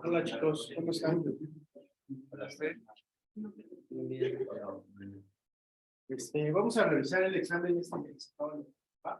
Hola chicos, ¿cómo están? Vamos a revisar el examen ¿va?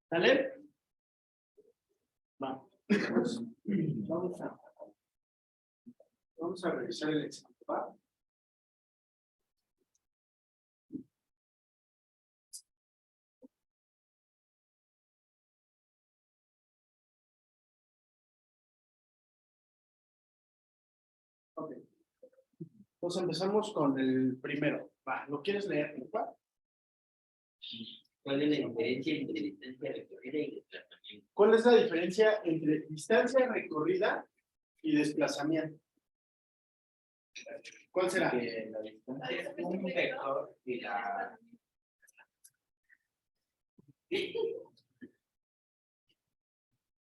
¿Sale? Vamos. Vamos a revisar el examen, ¿va? Ok. Entonces empezamos con el primero. Va, ¿lo quieres leer? ¿Va? ¿Cuál es la diferencia entre distancia recorrida y desplazamiento? ¿Cuál es la diferencia entre distancia recorrida y desplazamiento? ¿Cuál será? Que la distancia es un vector y la...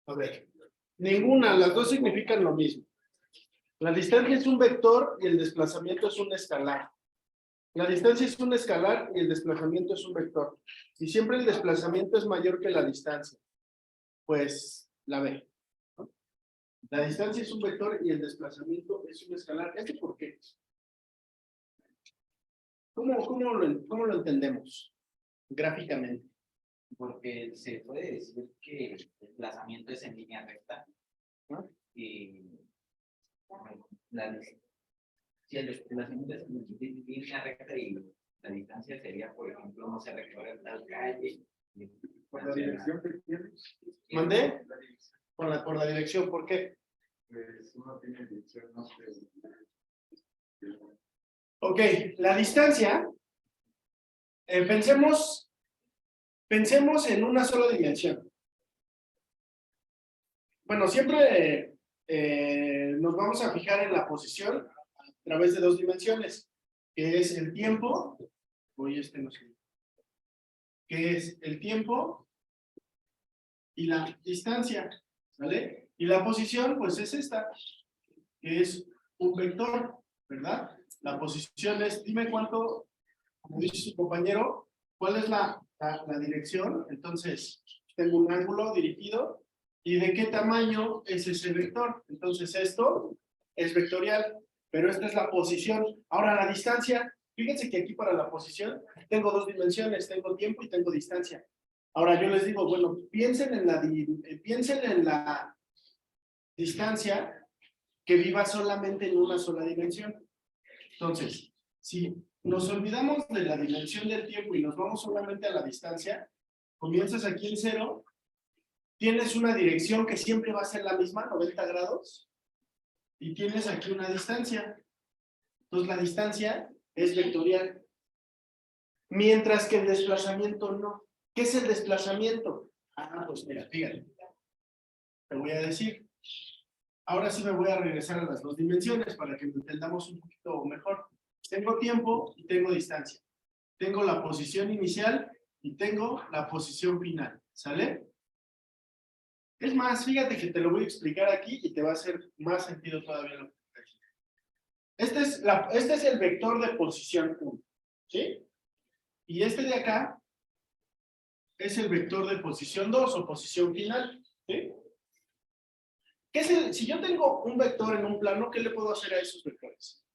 A ver, ninguna, las dos significan lo mismo. La distancia es un vector y el desplazamiento es un escalar. La distancia es un escalar y el desplazamiento es un vector. Y siempre el desplazamiento es mayor que la distancia. Pues la B, ¿no? La distancia es un vector y el desplazamiento es un escalar. ¿Esto por qué? ¿Cómo lo entendemos gráficamente? Porque se puede decir que el desplazamiento es en línea recta, ¿No? y si el desplazamiento es en línea recta y la distancia sería, por ejemplo, no se recorre tal calle. Por la dirección que tienes. ¿Mandé? Por la dirección, ¿por qué? Pues uno tiene dirección, no sé. Ok, la distancia, pensemos en una sola dimensión. Bueno, siempre nos vamos a fijar en la posición a través de dos dimensiones, que es el tiempo, que es el tiempo y la distancia, ¿vale? Y la posición, pues es esta, que es un vector, ¿verdad? La posición es, dime cuánto, como dice su compañero, ¿cuál es la dirección? Entonces, tengo un ángulo dirigido, ¿y de qué tamaño es ese vector? Entonces, esto es vectorial, pero esta es la posición. Ahora, la distancia, fíjense que aquí para la posición tengo dos dimensiones, tengo tiempo y tengo distancia. Ahora, yo les digo, bueno, piensen en la distancia que viva solamente en una sola dimensión. Entonces, si nos olvidamos de la dimensión del tiempo y nos vamos solamente a la distancia, comienzas aquí en 0, tienes una dirección que siempre va a ser la misma, 90 grados, y tienes aquí una distancia. Entonces, la distancia es vectorial. Mientras que el desplazamiento no. ¿Qué es el desplazamiento? Ah, pues mira, fíjate. Te voy a decir. Ahora sí me voy a regresar a las dos dimensiones para que lo entendamos un poquito mejor. Tengo tiempo y tengo distancia. Tengo la posición inicial y tengo la posición final. ¿Sale? Es más, fíjate que te lo voy a explicar aquí y te va a hacer más sentido todavía lo que te dije. Este es el vector de posición 1. ¿Sí? Y este de acá es el vector de posición 2 o posición final. ¿Sí? Si yo tengo un vector en un plano, ¿qué le puedo hacer a esos vectores?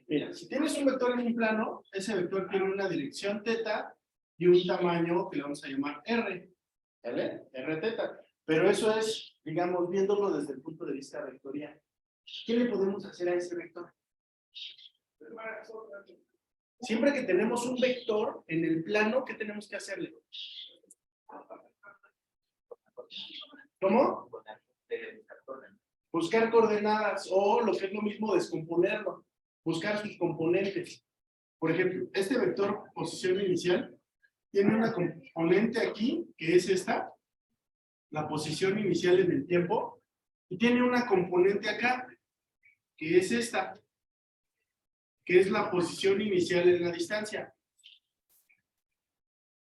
Mira, si tienes un vector en un plano, ese vector tiene una dirección θ y un tamaño que le vamos a llamar R. ¿Vale? R θ. Pero eso es, digamos, viéndolo desde el punto de vista vectorial. ¿Qué le podemos hacer a ese vector? Siempre que tenemos un vector en el plano, ¿qué tenemos que hacerle? ¿Cómo? Buscar coordenadas o lo que es lo mismo, descomponerlo. Buscar sus componentes. Por ejemplo, este vector posición inicial tiene una componente aquí, que es esta, la posición inicial en el tiempo, y tiene una componente acá, que es esta, que es la posición inicial en la distancia.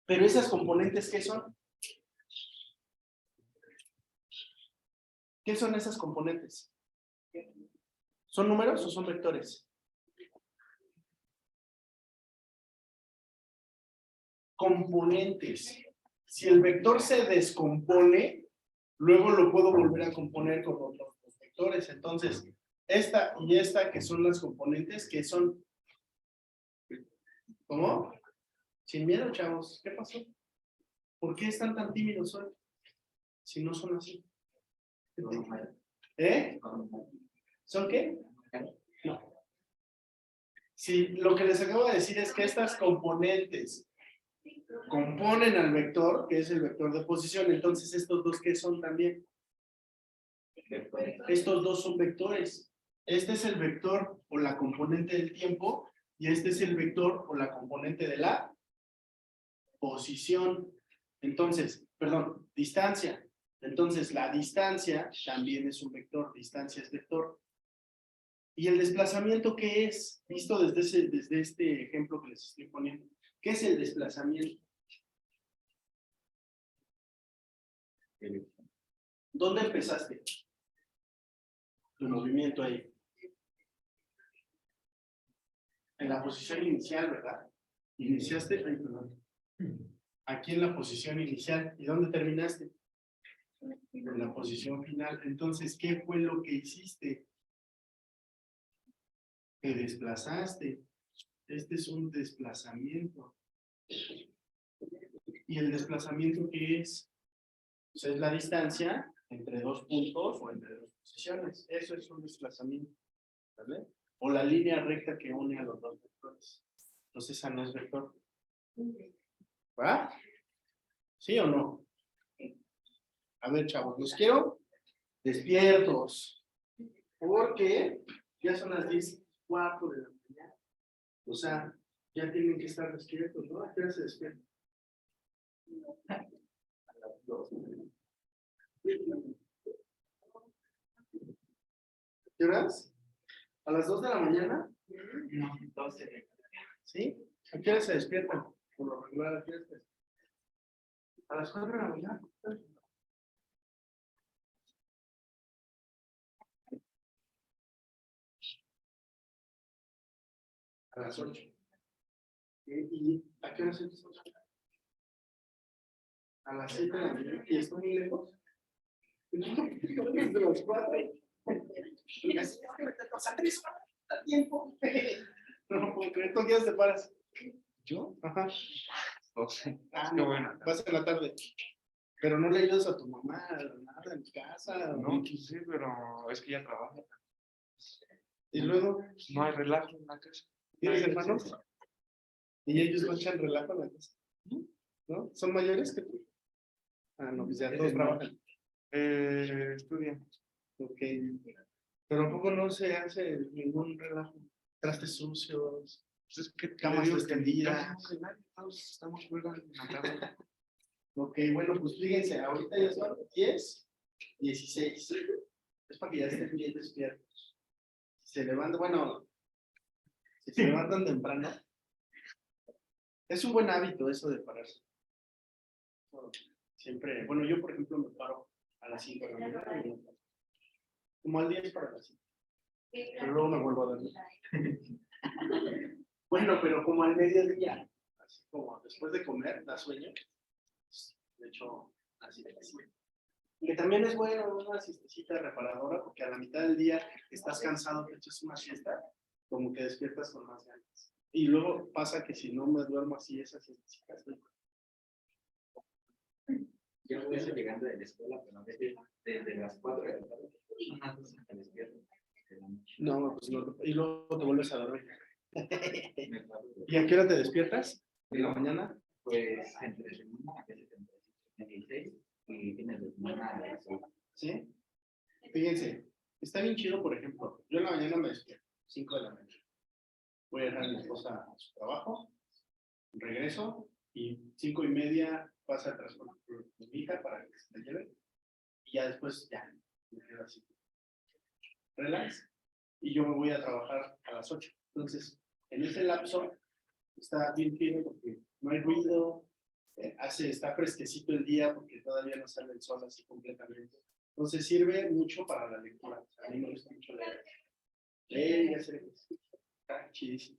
Pero esas componentes, ¿qué son? ¿Qué son esas componentes? ¿Son números o son vectores? Componentes. Si el vector se descompone, luego lo puedo volver a componer con otros dos vectores. Entonces, esta y esta que son las componentes, que son... ¿Cómo? Sin miedo, chavos. ¿Qué pasó? ¿Por qué están tan tímidos hoy? Si no son así. ¿Eh? ¿Son qué? No. Si lo que les acabo de decir es que estas componentes componen al vector, que es el vector de posición, entonces estos dos, ¿qué son también? Estos dos son vectores. Este es el vector o la componente del tiempo y este es el vector o la componente de la posición. Entonces, perdón, distancia. Entonces, la distancia también es un vector, distancia es vector. ¿Y el desplazamiento qué es? Visto desde este ejemplo que les estoy poniendo. ¿Qué es el desplazamiento? ¿Dónde empezaste? Tu movimiento ahí. En la posición inicial, ¿verdad? Iniciaste, ay, perdón. Aquí en la posición inicial. ¿Y dónde terminaste? En la posición final. Entonces, ¿qué fue lo que hiciste? Te desplazaste. Este es un desplazamiento. ¿Y el desplazamiento qué es? Pues es la distancia entre dos puntos o entre dos posiciones. Eso es un desplazamiento. ¿Vale? O la línea recta que une a los dos vectores. Entonces, esa no es vector. ¿Va? ¿Sí o no? A ver, chavos, los quiero despiertos. Porque ya son las 10:04 de la mañana. O sea, ya tienen que estar despiertos, ¿no? ¿A qué hora se despiertan? A las 2. ¿Qué horas? ¿A las 2 de la mañana? No, 12. ¿Sí? ¿A qué hora se despiertan? Por lo regular, ¿a qué hora se despiertan? A las 4 de la mañana. A las 8. ¿Y a qué hora se despiertan? A las 7 de la mañana. ¿Y está muy lejos? Desde las 4. Y así, o sea, 3 horas a tiempo. No puedo creer. ¿Tú qué horas te paras? ¿Yo? Ajá. 12. Ah, Qué no, bueno. vas en la tarde. Pero no le ayudas a tu mamá, nada en casa. No, pues sí, pero es que ya trabaja. Y luego, No hay relajo en la casa. ¿tienes hermanos? Y ellos no echan relajo en la casa. ¿No? ¿Son mayores que tú? Ah, no, pues ya todos trabajan. Estudian. Ok. Pero ¿a poco no se hace ningún relajo? Trastes sucios, Pues es que camas te digo que extendidas. todos estamos fuera en la casa. Ok, bueno, pues fíjense, ahorita ya son 10:16. Es para que ya estén bien despiertos. Se levantan, bueno, si se levantan temprano, es un buen hábito eso de pararse. Siempre, bueno, yo por ejemplo me paro a las 5 de la mañana, y me paro. Como al 10 para las 5. Pero luego me vuelvo a dormir. Bueno, pero como al mediodía, así como después de comer, da sueño. De hecho, así de así. Que también es bueno una siestecita reparadora, porque a la mitad del día estás cansado, te echas una siesta, como que despiertas con más ganas. Y luego pasa que si no me duermo así, esas siestecitas, Yo voy llegando de la escuela, pero a veces desde las 4 de la tarde, unas 2 hasta despierto. De la noche. no, pues no, y luego te vuelves a dormir. Me paro de- ¿Y a qué hora te despiertas? ¿En la mañana? Pues entre semana, a veces entre 16 y fines de semana a las 8. ¿Sí? Fíjense, está bien chido, por ejemplo, yo en la mañana me despierto, 5 de la mañana. Voy a dejar a mi esposa a su trabajo, regreso y 5:30 pasa el transporte por mi hija para que se la lleve. Y ya después, ya, me quedo así. Relax. Y yo me voy a trabajar a las 8. Entonces, En ese lapso está bien fino porque no hay ruido, está fresquecito el día porque todavía no sale el sol así completamente. Entonces sirve mucho para la lectura. A mí me gusta mucho leer. Leer y hacer ejercicio. Está chidísimo.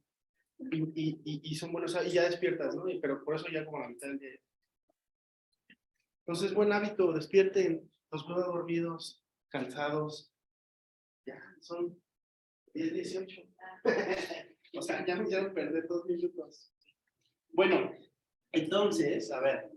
Y son buenos, y ya despiertas, ¿no? Pero por eso ya como la mitad del día. Entonces, buen hábito, despierten, los veo dormidos, cansados. Ya, son 10, 18. O sea, ya me perdí 2 minutos. Bueno, entonces, a ver,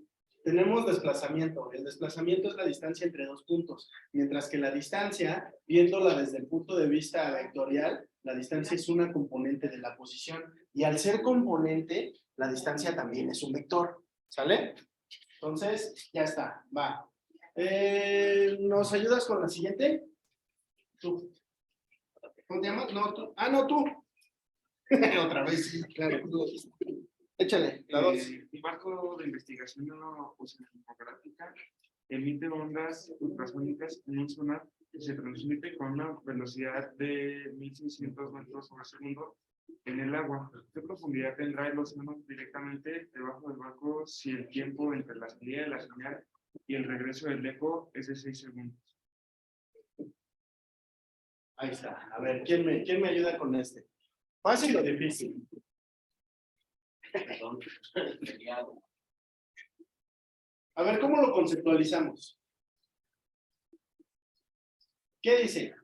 tenemos desplazamiento. El desplazamiento es la distancia entre dos puntos, mientras que la distancia, viéndola desde el punto de vista vectorial, la distancia es una componente de la posición. Y al ser componente, la distancia también es un vector. ¿Sale? Entonces, ya está, va. ¿Nos ayudas con la siguiente? Tú. ¿Cómo te llamas? No, tú. Ah, no, tú. Otra vez, sí, claro. Échale, la 2. Un barco de investigación oceanográfica emite ondas ultrasónicas en un sonar que se transmite con una velocidad de 1600 metros por segundo en el agua. ¿Qué profundidad tendrá el océano directamente debajo del barco si el tiempo entre la salida de la señal y el regreso del eco es de 6 segundos? Ahí está. A ver, ¿quién me ayuda con este? ¿Fácil o difícil? Perdón. A ver, ¿cómo lo conceptualizamos? ¿Qué dice?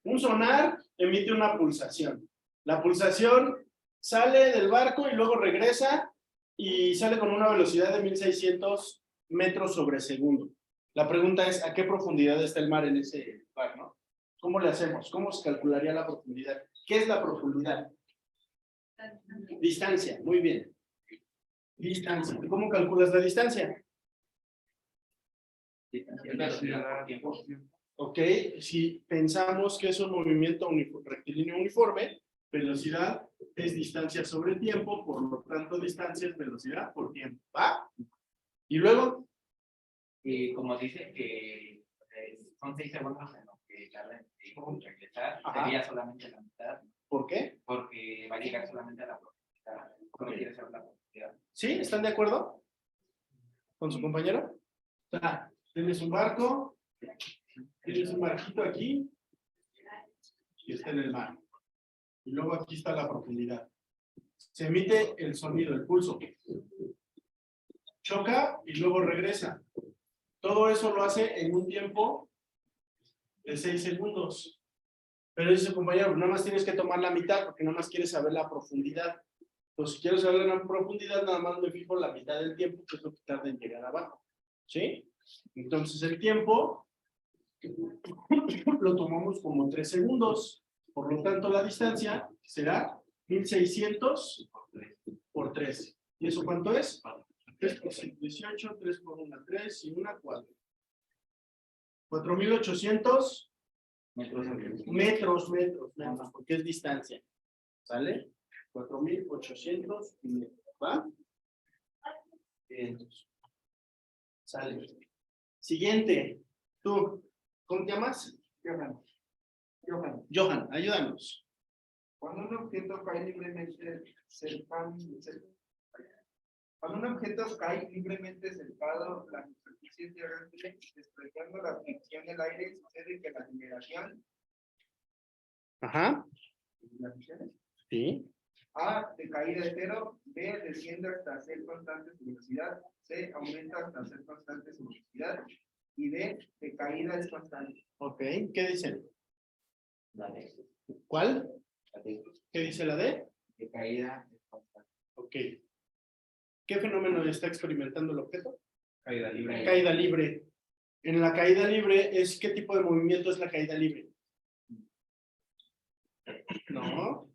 Un sonar emite una pulsación. La pulsación sale del barco y luego regresa y sale con una velocidad de 1600 metros sobre segundo. La pregunta es, ¿a qué profundidad está el mar en ese lugar, no? ¿Cómo le hacemos? ¿Cómo se calcularía la profundidad? ¿Qué es la profundidad? Distancia, muy bien. Distancia. ¿Cómo calculas la distancia? Ok, si pensamos que es un movimiento rectilíneo uniforme, velocidad es distancia sobre tiempo, por lo tanto distancia es velocidad por tiempo, ¿va? Y luego, Como dice que son 6 segundos en los que tarda en regresar, Ajá. sería solamente la mitad, ¿por qué? porque va a llegar solamente a la profundidad. No quiere ser la profundidad. ¿Sí? ¿Están de acuerdo con su compañero? Tienes un barco, tienes un barquito aquí y está en el mar. Y luego aquí está la profundidad. Se emite el sonido, el pulso. Choca y luego regresa. Todo eso lo hace en un tiempo de 6 segundos. Pero dice compañero, nada más tienes que tomar la mitad porque nada más quieres saber la profundidad. Entonces, si quiero saber la profundidad, nada más me fijo la mitad del tiempo, que es lo que tarda en llegar abajo. ¿Sí? Entonces, el tiempo lo tomamos como 3 segundos. Por lo tanto, la distancia será 1600 por 3. ¿Y eso cuánto es? 3 por 18, 3 por 1, 3 y 1, 4. 4800 metros, porque es distancia. ¿Sale? 4800 metros. ¿Va? Entonces, sale. Siguiente. Tú, ¿cómo te llamas? Johan, ayúdanos. Cuando un objeto cae libremente cuando un objeto cae libremente cercado, la superficie terrestre, desplegando la fricción del aire, sucede que la aceleración, Ajá. Sí. A, de caída de cero, B, desciende hasta ser constante su velocidad, C, aumenta hasta ser constante su velocidad, y D, de caída es constante. Ok, ¿qué dicen? Dale. ¿Cuál? Dale. ¿Qué dice la D? De caída es constante. Ok. ¿Qué fenómeno está experimentando el objeto? Caída libre. Caída libre. En la caída libre, ¿qué tipo de movimiento es la caída libre? No.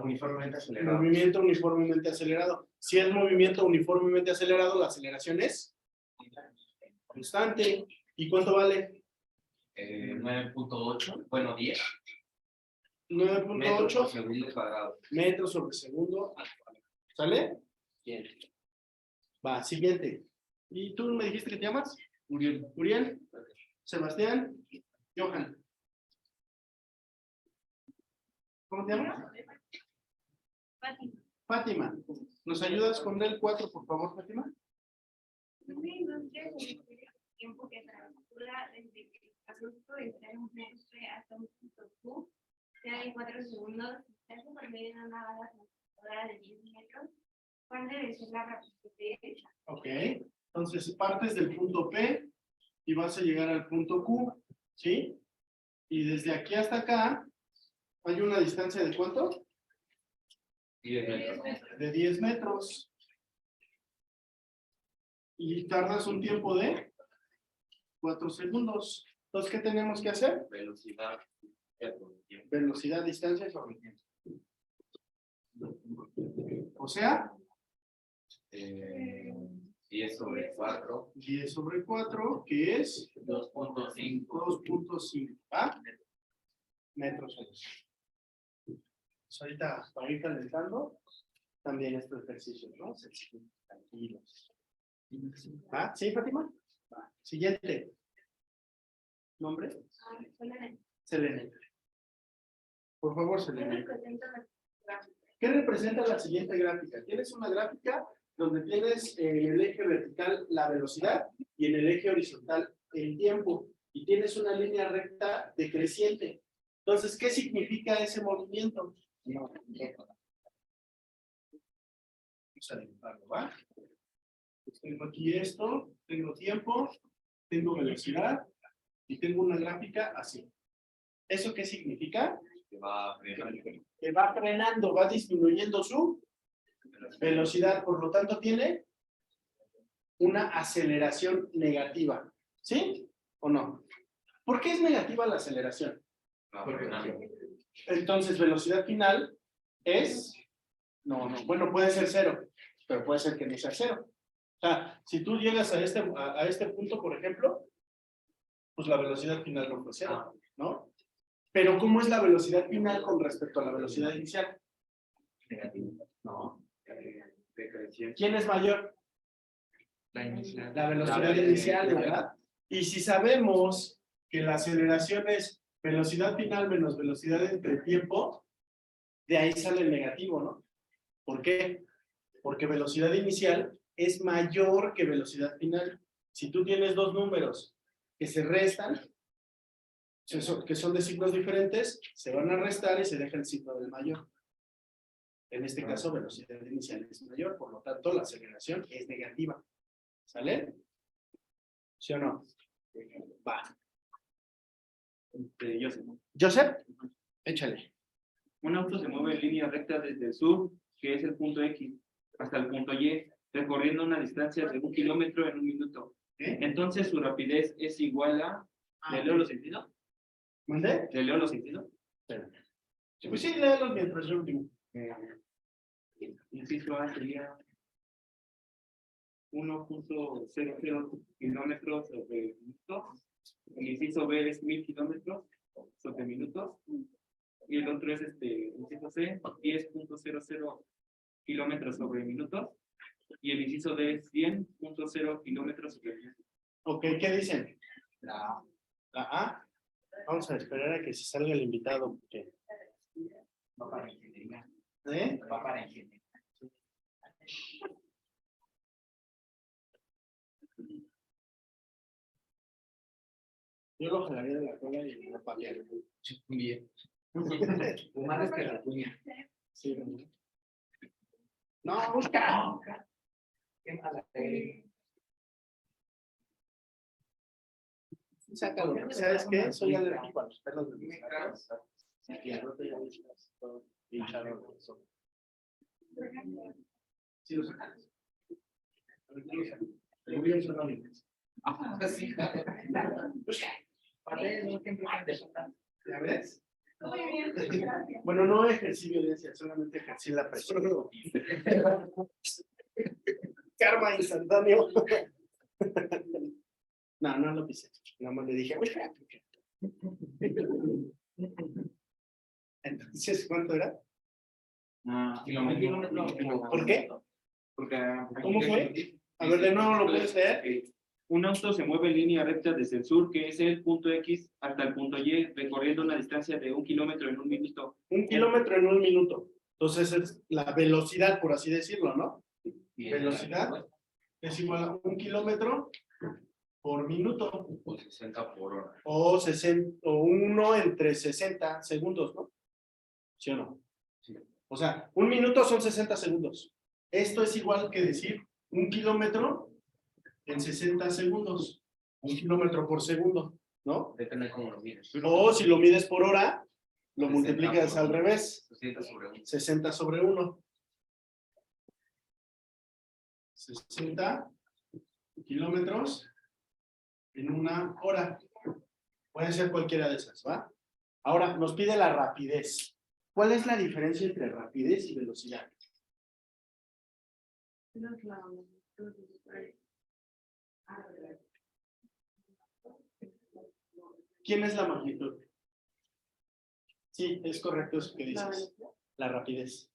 Uniformemente acelerado. Movimiento uniformemente acelerado. Si es movimiento uniformemente acelerado, la aceleración es constante. ¿Y cuánto vale? 9.8, bueno, 10 metros por 9.8 segundo cuadrado. metros sobre segundo al cuadrado. ¿Sale? Bien. Va, siguiente. ¿Y tú me dijiste que te llamas? Uriel. Sebastián. Johan. ¿Cómo te llamas? Fátima, ¿nos ayudas con el 4, por favor, Fátima? Una industria significa el tiempo que transcurra desde que el producto está en un punto P hasta un punto Q, sea de 4 segundos, está por medio de una bala transportadora de 10 metros. ¿Cuál debe ser la rapidez? Ok, entonces partes del punto P y vas a llegar al punto Q, ¿sí? Y desde aquí hasta acá hay una distancia de ¿cuánto? 10 metros. De 10 metros. Y tardas un tiempo de 4 segundos. Entonces, ¿qué tenemos que hacer? Velocidad. Velocidad, distancia sobre tiempo. O sea, 10 sobre 4. 10 sobre 4, que es 2.5. 2.5. ¿Ah? Metros. Pues ahorita, para ir calentando, también estos ejercicios, ¿no? Tranquilos. ¿Ah? ¿Sí, Fátima? Va. Siguiente. ¿Nombre? Selene. Por favor, Selene. ¿Qué representa la siguiente gráfica? Tienes una gráfica donde tienes en el eje vertical la velocidad y en el eje horizontal el tiempo. Y tienes una línea recta decreciente. Entonces, ¿qué significa ese movimiento? Vamos a dibujarlo, ¿va? Pues tengo aquí esto, tengo tiempo, tengo velocidad y tengo una gráfica así. ¿Eso qué significa? Que va frenando. Que va frenando, va disminuyendo su velocidad, por lo tanto tiene una aceleración negativa. ¿Sí o no? ¿Por qué es negativa la aceleración? Va frenando. Entonces, velocidad final es... No, bueno, puede ser 0, pero puede ser que no sea 0. O sea, si tú llegas a este punto, por ejemplo, pues la velocidad final no fue 0, ¿no? Pero ¿cómo es la velocidad final con respecto a la velocidad inicial? Negativo. No. Decreciente. ¿Quién es mayor? La inicial. La velocidad inicial, ¿verdad? Y si sabemos que la aceleración es velocidad final menos velocidad entre tiempo, de ahí sale el negativo, ¿no? ¿Por qué? Porque velocidad inicial es mayor que velocidad final. Si tú tienes dos números que se restan, que son de signos diferentes, se van a restar y se deja el signo del mayor. En este caso, velocidad inicial es mayor, por lo tanto, la aceleración es negativa. ¿Sale? ¿Sí o no? Va. Joseph, échale. Un auto se mueve en línea recta desde el sur, que es el punto X, hasta el punto Y, recorriendo una distancia de 1 kilómetro en 1 minuto. Entonces su rapidez es igual a... ¿Le leo los sentidos? ¿Mandé? ¿Le leo los sentidos? Pues sí, léelos mientras yo digo. Inciso A sería 1.00 kilómetros sobre minuto. El inciso B es 1000 kilómetros sobre minutos. Y el otro es inciso C, 10.00 kilómetros sobre minutos. Y el inciso D es 100.0 kilómetros sobre minutos. Ok, ¿qué dicen? La A. Vamos a esperar a que se salga el invitado. Porque... Va para ingeniería. ¿Eh? Va para ingeniería. Yo lo jalaría de la cola y lo pagaría. Bien. Más que la tuya. Sí. No, busca. ¿Qué mala? Sácalo. ¿Sabes qué? Soy alérgico a los pelos de mis gatos. Y al otro ya estás todo hinchado de eso. Sí, lo sacas. Lo voy a usar ahorita. Sí. ¿Ya ves? Bueno, no ejercí violencia, solamente ejercí la presión. Karma instantáneo. No lo pisé. Nada más le dije, entonces, ¿cuánto era? ¿Por qué? ¿Cómo fue? A ver, de nuevo lo puedes leer. Un auto se mueve en línea recta desde el sur, que es el punto X, hasta el punto Y, recorriendo una distancia de 1 kilómetro en 1 minuto. 1 kilómetro en 1 minuto. Entonces es la velocidad, por así decirlo, ¿no? Y Velocidad es igual a 1 kilómetro por minuto. o 60 por hora. O 60, o 1 entre 60 segundos, ¿no? ¿Sí o no? Sí. O sea, 1 minuto son 60 segundos. Esto es igual que decir 1 kilómetro en 60 segundos. 1 kilómetro por segundo, ¿no? Depende de cómo lo mires. O si lo mides por hora, lo 60 multiplicas por- al revés. 60 sobre 1. 60 sobre 1. 60 kilómetros en 1 hora. Puede ser cualquiera de esas, ¿va? Ahora, nos pide la rapidez. ¿Cuál es la diferencia entre rapidez y velocidad? ¿Quién es la magnitud? Sí, es correcto eso que dices. La rapidez.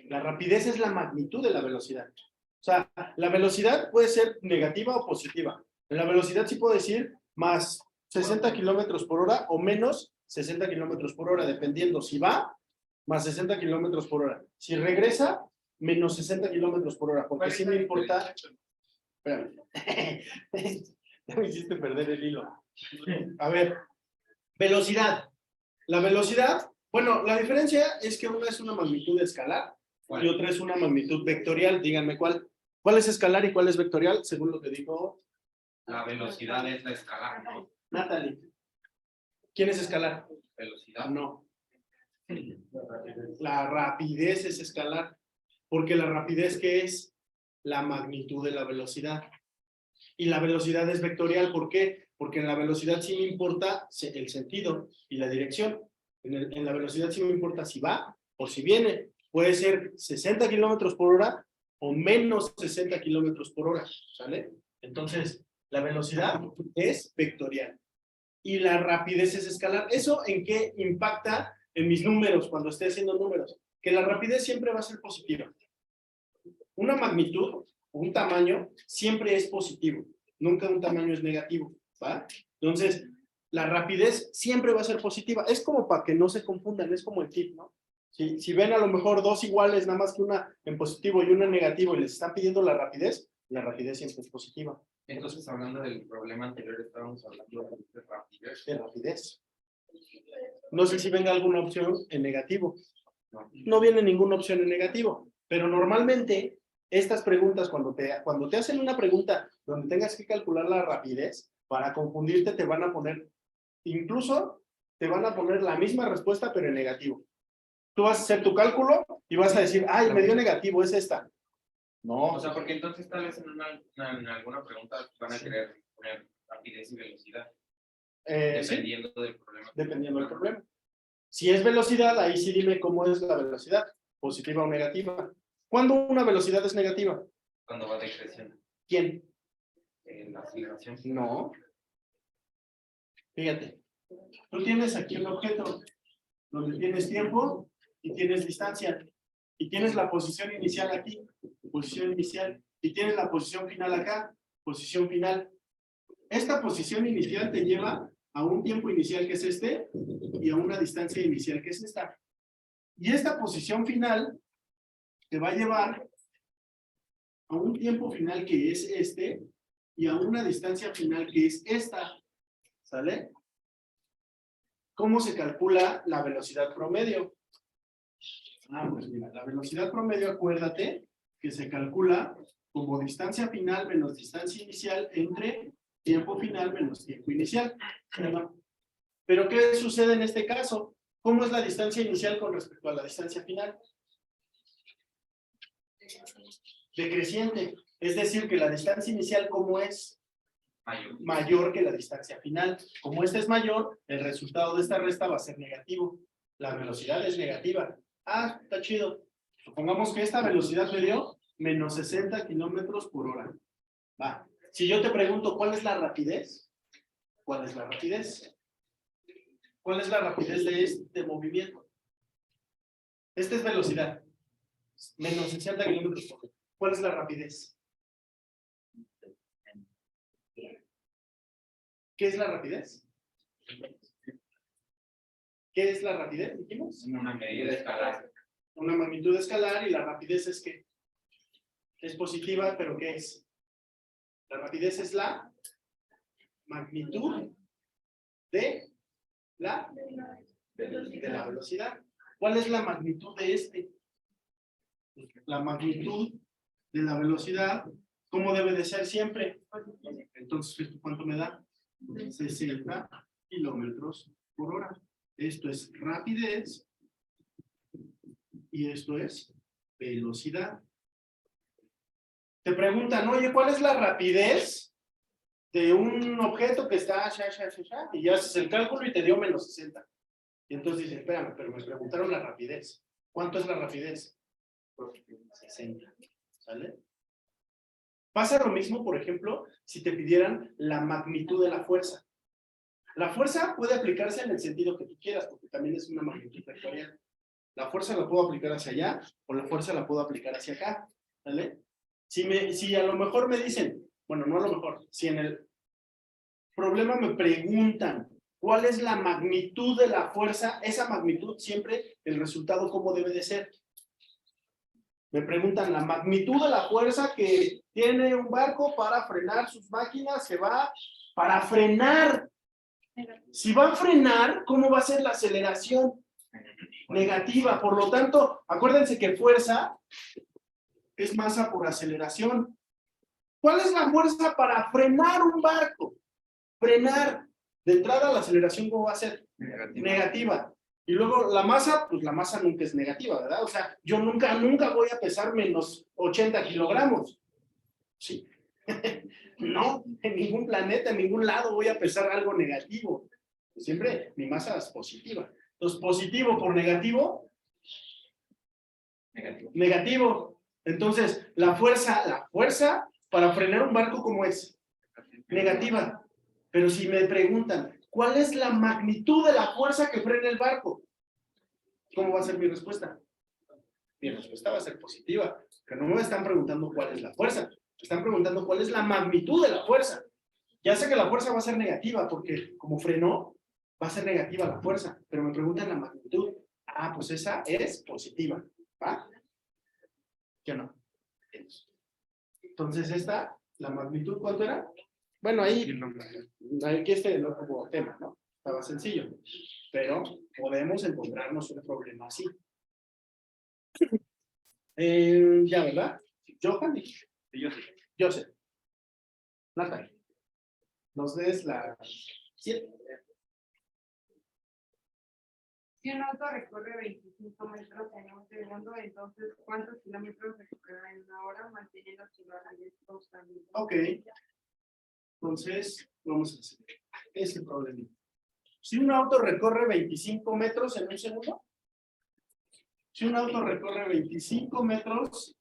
La rapidez es la magnitud de la velocidad. O sea, la velocidad puede ser negativa o positiva. En la velocidad sí puedo decir más 60 kilómetros por hora o menos 60 kilómetros por hora, dependiendo si va, más 60 kilómetros por hora. Si regresa, menos 60 kilómetros por hora, porque sí me importa. Espérame. Ya me hiciste perder el hilo. A ver, velocidad. La velocidad, bueno, la diferencia es que una es una magnitud escalar y otra es una magnitud vectorial. Díganme cuál. ¿Cuál es escalar y cuál es vectorial? Según lo que dijo La velocidad es la escalar, ¿no? Natalie. ¿Quién es escalar? Velocidad. No. La rapidez es escalar, porque la rapidez, ¿qué es? La magnitud de la velocidad. Y la velocidad es vectorial, ¿por qué? Porque en la velocidad sí me importa el sentido y la dirección. En la velocidad sí me importa si va o si viene. Puede ser 60 kilómetros por hora o menos 60 kilómetros por hora, ¿sale? Entonces, la velocidad es vectorial y la rapidez es escalar. ¿Eso en qué impacta en mis números cuando esté haciendo números? Que la rapidez siempre va a ser positiva. Una magnitud, un tamaño, siempre es positivo. Nunca un tamaño es negativo, ¿va? Entonces, la rapidez siempre va a ser positiva. Es como para que no se confundan, es como el tip, ¿no? Si ven a lo mejor dos iguales, nada más que una en positivo y una en negativo, y les están pidiendo la rapidez siempre es positiva. Entonces, hablando del problema anterior, estábamos hablando de rapidez. De rapidez. No sé si venga alguna opción en negativo. No. No viene ninguna opción en negativo, pero normalmente estas preguntas, cuando te hacen una pregunta donde tengas que calcular la rapidez, para confundirte te van a poner, incluso te van a poner la misma respuesta pero en negativo. Tú vas a hacer tu cálculo y vas a decir, ay, me dio negativo, es esta. No. O sea, porque entonces tal vez en alguna pregunta van a querer poner rapidez y velocidad, Sí, dependiendo del problema. dependiendo del problema. Si es velocidad, ahí sí dime cómo es la velocidad, positiva o negativa. ¿Cuándo una velocidad es negativa? Cuando va decreciendo. ¿Quién? La aceleración. No. Fíjate, tú tienes aquí un objeto donde tienes tiempo y tienes distancia y tienes la posición inicial aquí, posición inicial, y tienes la posición final acá, posición final. Esta posición inicial te lleva a un tiempo inicial que es este y a una distancia inicial que es esta. Y esta posición final te va a llevar a un tiempo final que es este y a una distancia final que es esta. ¿Sale? ¿Cómo se calcula la velocidad promedio? Pues mira, la velocidad promedio, acuérdate que se calcula como distancia final menos distancia inicial entre tiempo final menos tiempo inicial. Pero ¿qué sucede en este caso? ¿Cómo es la distancia inicial con respecto a la distancia final? Decreciente. Es decir, que la distancia inicial, ¿cómo es? Mayor. Mayor que la distancia final. Como esta es mayor, el resultado de esta resta va a ser negativo. La velocidad es negativa. Ah, está chido. Supongamos que esta velocidad me dio menos 60 kilómetros por hora. Va. Si yo te pregunto, ¿cuál es la rapidez? ¿Cuál es la rapidez? ¿Cuál es la rapidez de este movimiento? Esta es velocidad. Menos 60 kilómetros por hora. ¿Cuál es la rapidez? ¿Qué es la rapidez? ¿Qué es la rapidez? ¿Dijimos? Una medida escalar. una magnitud escalar y la rapidez es que es positiva, pero ¿qué es? La rapidez es la magnitud de la velocidad. ¿Cuál es la magnitud de este? La magnitud de la velocidad, ¿cómo debe de ser siempre? Entonces, ¿esto cuánto me da? 60 kilómetros por hora. Esto es rapidez y esto es velocidad. Te preguntan, oye, ¿cuál es la rapidez de un objeto que está y ya haces el cálculo y te dio menos 60? Y entonces dices, espérame, pero me preguntaron la rapidez. ¿Cuánto es la rapidez? 60. ¿Sale? Pasa lo mismo, por ejemplo, si te pidieran la magnitud de la fuerza. La fuerza puede aplicarse en el sentido que tú quieras, porque también es una magnitud vectorial. La fuerza la puedo aplicar hacia allá, o la fuerza la puedo aplicar hacia acá. ¿Vale? Si a lo mejor me dicen, bueno, no a lo mejor, si en el problema me preguntan cuál es la magnitud de la fuerza, esa magnitud siempre, el resultado, ¿cómo debe de ser? Me preguntan la magnitud de la fuerza que tiene un barco para frenar sus máquinas, que va para frenar. Si va a frenar, ¿cómo va a ser la aceleración? Negativa. Por lo tanto, acuérdense que fuerza es masa por aceleración. ¿Cuál es la fuerza para frenar un barco? Frenar. De entrada, la aceleración, ¿cómo va a ser? Negativa. Y luego la masa, pues la masa nunca es negativa, ¿verdad? O sea, yo nunca voy a pesar menos 80 kilogramos. Sí. No, en ningún planeta, en ningún lado voy a pesar algo negativo. Siempre mi masa es positiva. Entonces, positivo por negativo. Negativo. Entonces, la fuerza para frenar un barco, ¿cómo es? Negativa. Pero si me preguntan, ¿cuál es la magnitud de la fuerza que frena el barco? ¿Cómo va a ser mi respuesta? Mi respuesta va a ser positiva. Pero no me están preguntando cuál es la fuerza. Me están preguntando cuál es la magnitud de la fuerza. Ya sé que la fuerza va a ser negativa, porque como frenó, va a ser negativa la fuerza. Pero me preguntan la magnitud. Ah, pues esa es positiva. ¿Va? ¿Qué o no? Entonces esta, la magnitud, ¿cuánto era? Bueno, ahí no como tema, ¿no? Estaba sencillo. Pero podemos encontrarnos un problema así. Ya, ¿verdad? Johan y Joseph. Natalie. Nos des la 7. Si un auto recorre 25 metros en un segundo, entonces, ¿cuántos kilómetros recorrerá en una hora manteniéndose constante? Ok. Entonces, vamos a hacer ese problema. Si un auto recorre 25 metros en un segundo, si un auto recorre 25 metros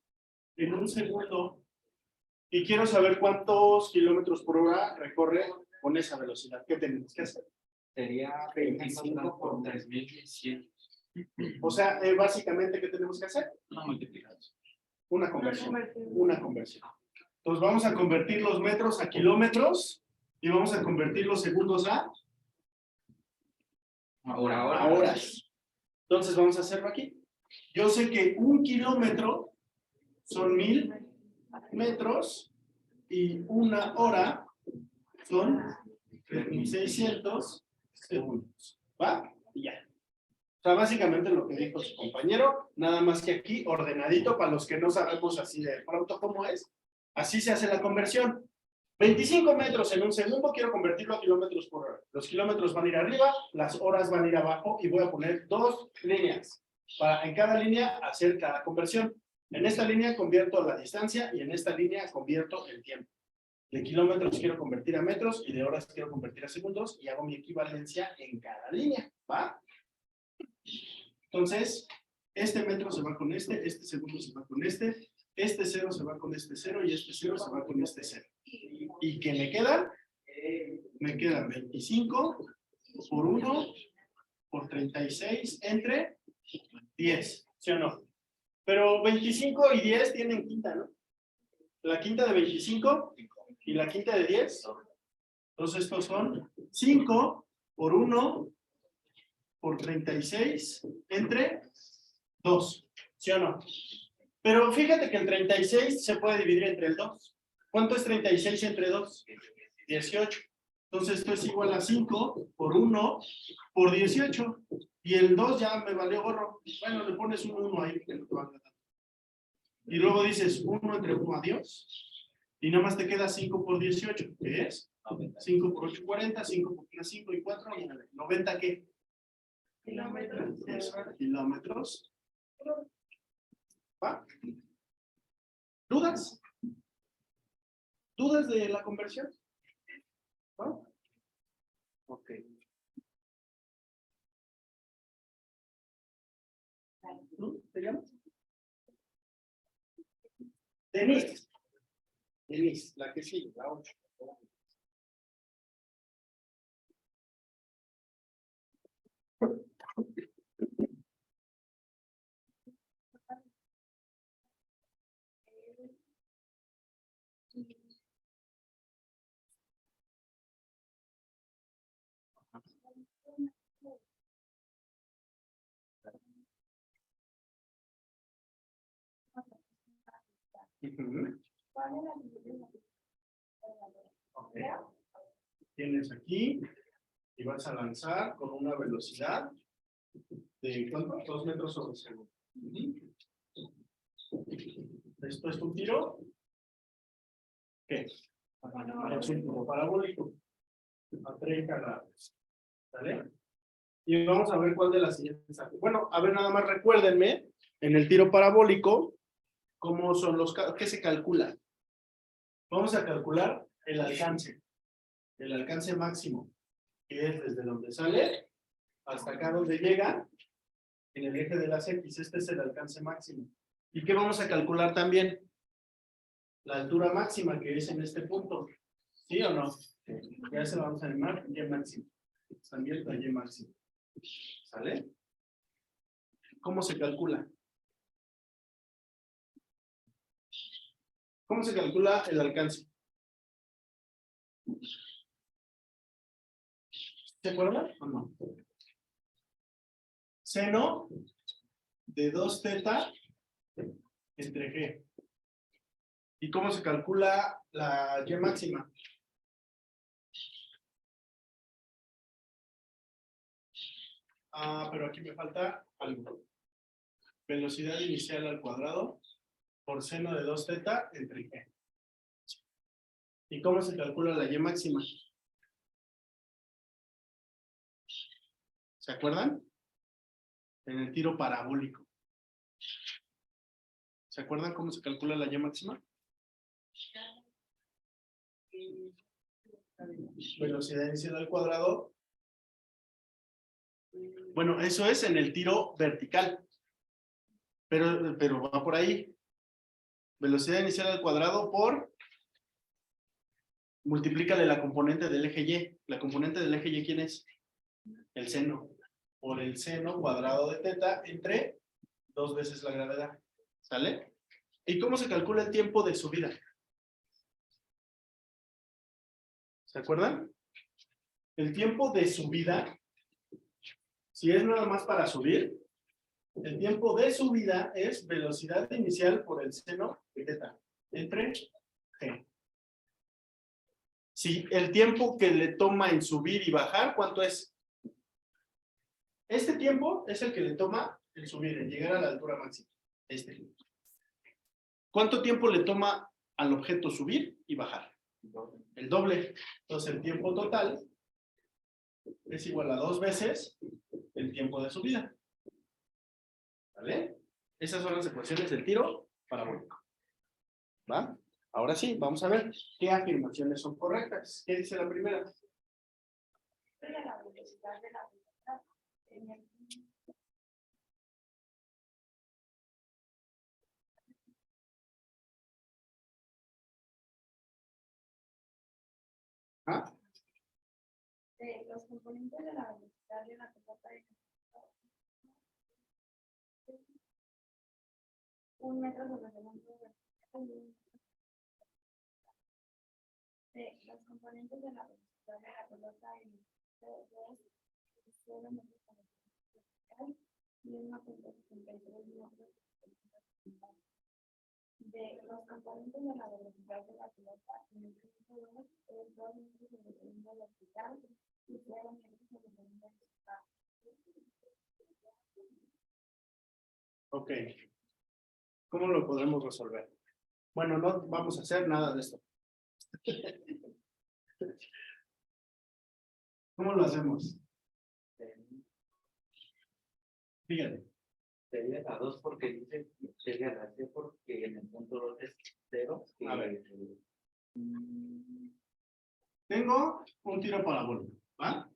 en un segundo y quiero saber cuántos kilómetros por hora recorre con esa velocidad, ¿qué tenemos que hacer? Sería 25 por 3100. O sea, básicamente, ¿qué tenemos que hacer? Una multiplicación. Una conversión. Una conversión. Entonces vamos a convertir los metros a kilómetros y vamos a convertir los segundos a horas. Entonces vamos a hacerlo aquí. Yo sé que 1 kilómetro son 1000 metros y 1 hora son 3600 segundos. ¿Va? Y ya. O sea, básicamente lo que dijo su compañero, nada más que aquí ordenadito para los que no sabemos así de pronto cómo es. Así se hace la conversión. 25 metros en un segundo, quiero convertirlo a kilómetros por hora. Los kilómetros van a ir arriba, las horas van a ir abajo y voy a poner 2 líneas para en cada línea hacer cada conversión. En esta línea convierto la distancia y en esta línea convierto el tiempo. De kilómetros quiero convertir a metros y de horas quiero convertir a segundos y hago mi equivalencia en cada línea. ¿Va? Entonces, este metro se va con este segundo se va con este 0 se va con este 0 y este 0 se va con este 0. ¿Y qué me quedan? Me quedan 25 por 1 por 36 entre 10, ¿sí o no? Pero 25 y 10 tienen quinta, ¿no? La quinta de 25 y la quinta de 10. Entonces estos son 5 por 1 por 36 entre 2. ¿Sí o no? Pero fíjate que el 36 se puede dividir entre el 2. ¿Cuánto es 36 entre 2? 18. Entonces esto es igual a 5 por 1 por 18. Y el 2 ya me valió gorro. Bueno, le pones un 1 ahí. Que no te valga tanto. Y luego dices 1 entre 1, adiós. Y nada más te queda 5 por 18. ¿Qué es? 5 por 8, 40. 5 por 1, 5 y 4, 90. ¿Qué? Kilómetros. Kilómetros. ¿Va? ¿Dudas? ¿Dudas de la conversión? ¿Va? Ok. ¿Tú te llamas? Denise. Denise, la que sigue, la 8. Ok. Tienes aquí y vas a lanzar con una velocidad de ¿cuánto? 2 metros sobre segundo. Esto es un tiro. ¿Qué? Es un tiro parabólico a 30 grados. ¿Vale? Y vamos a ver cuál de las siguientes. Bueno, a ver, nada más recuérdenme, en el tiro parabólico, ¿cómo son los, qué se calcula? Vamos a calcular el alcance máximo, que es desde donde sale hasta acá donde llega, en el eje de las X. Este es el alcance máximo. ¿Y qué vamos a calcular también? La altura máxima, que es en este punto. ¿Sí o no? Ya se la vamos a llamar Y máximo. También la Y máximo. ¿Sale? ¿Cómo se calcula? ¿Cómo se calcula el alcance? ¿Se acuerdan o no? Seno de 2 teta entre G. ¿Y cómo se calcula la Y máxima? Pero aquí me falta algo. Velocidad inicial al cuadrado por seno de 2 teta entre G. ¿Y cómo se calcula la Y máxima? ¿Se acuerdan? En el tiro parabólico. ¿Se acuerdan cómo se calcula la Y máxima? Velocidad inicial al cuadrado. Bueno, eso es en el tiro vertical. Pero va por ahí. Velocidad inicial al cuadrado por... Multiplícale la componente del eje Y. La componente del eje Y, ¿quién es? El seno. Por el seno cuadrado de teta entre 2 veces la gravedad. ¿Sale? ¿Y cómo se calcula el tiempo de subida? ¿Se acuerdan? El tiempo de subida, si es nada más para subir, el tiempo de subida es velocidad inicial por el seno de teta entre G. Si el tiempo que le toma en subir y bajar, ¿cuánto es? Este tiempo es el que le toma en subir, en llegar a la altura máxima. ¿Cuánto tiempo le toma al objeto subir y bajar? El doble. Entonces el tiempo total es igual a 2 veces el tiempo de subida. ¿Vale? Esas son las ecuaciones del tiro parabólico. ¿Va? Ahora sí, vamos a ver qué afirmaciones son correctas. ¿Qué dice la primera? La velocidad de la velocidad en el ¿Ah? de los componentes de la velocidad de la pelota de 1 metro sobre segundo de los componentes de la velocidad de la pelota en 0 metros sobre segundo y 1.63 metros de los componentes de la velocidad de la pelota en el punto 2 es 2 metros sobre segundo vertical y 0 metros sobre segundo horizontal. Ok. ¿Cómo lo podremos resolver? Bueno, no vamos a hacer nada de esto. ¿Cómo lo hacemos? Fíjate. Sería la 2 porque dice, sería la C porque en el punto 2 es 0. A ver. Tengo un tiro parabólico, ¿va?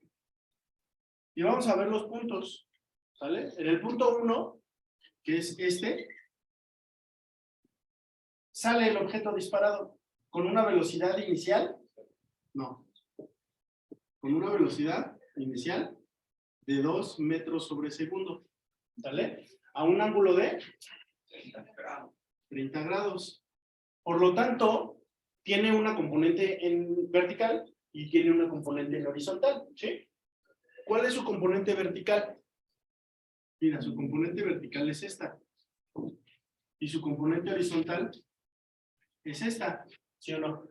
Y vamos a ver los puntos, ¿sale? En el punto 1, que es este, sale el objeto disparado con una velocidad inicial, no, con una velocidad inicial de 2 metros sobre segundo, ¿sale? A un ángulo de 30 grados. Por lo tanto, tiene una componente en vertical y tiene una componente en horizontal, ¿sí? ¿Cuál es su componente vertical? Mira, su componente vertical es esta. Y su componente horizontal es esta, ¿sí o no?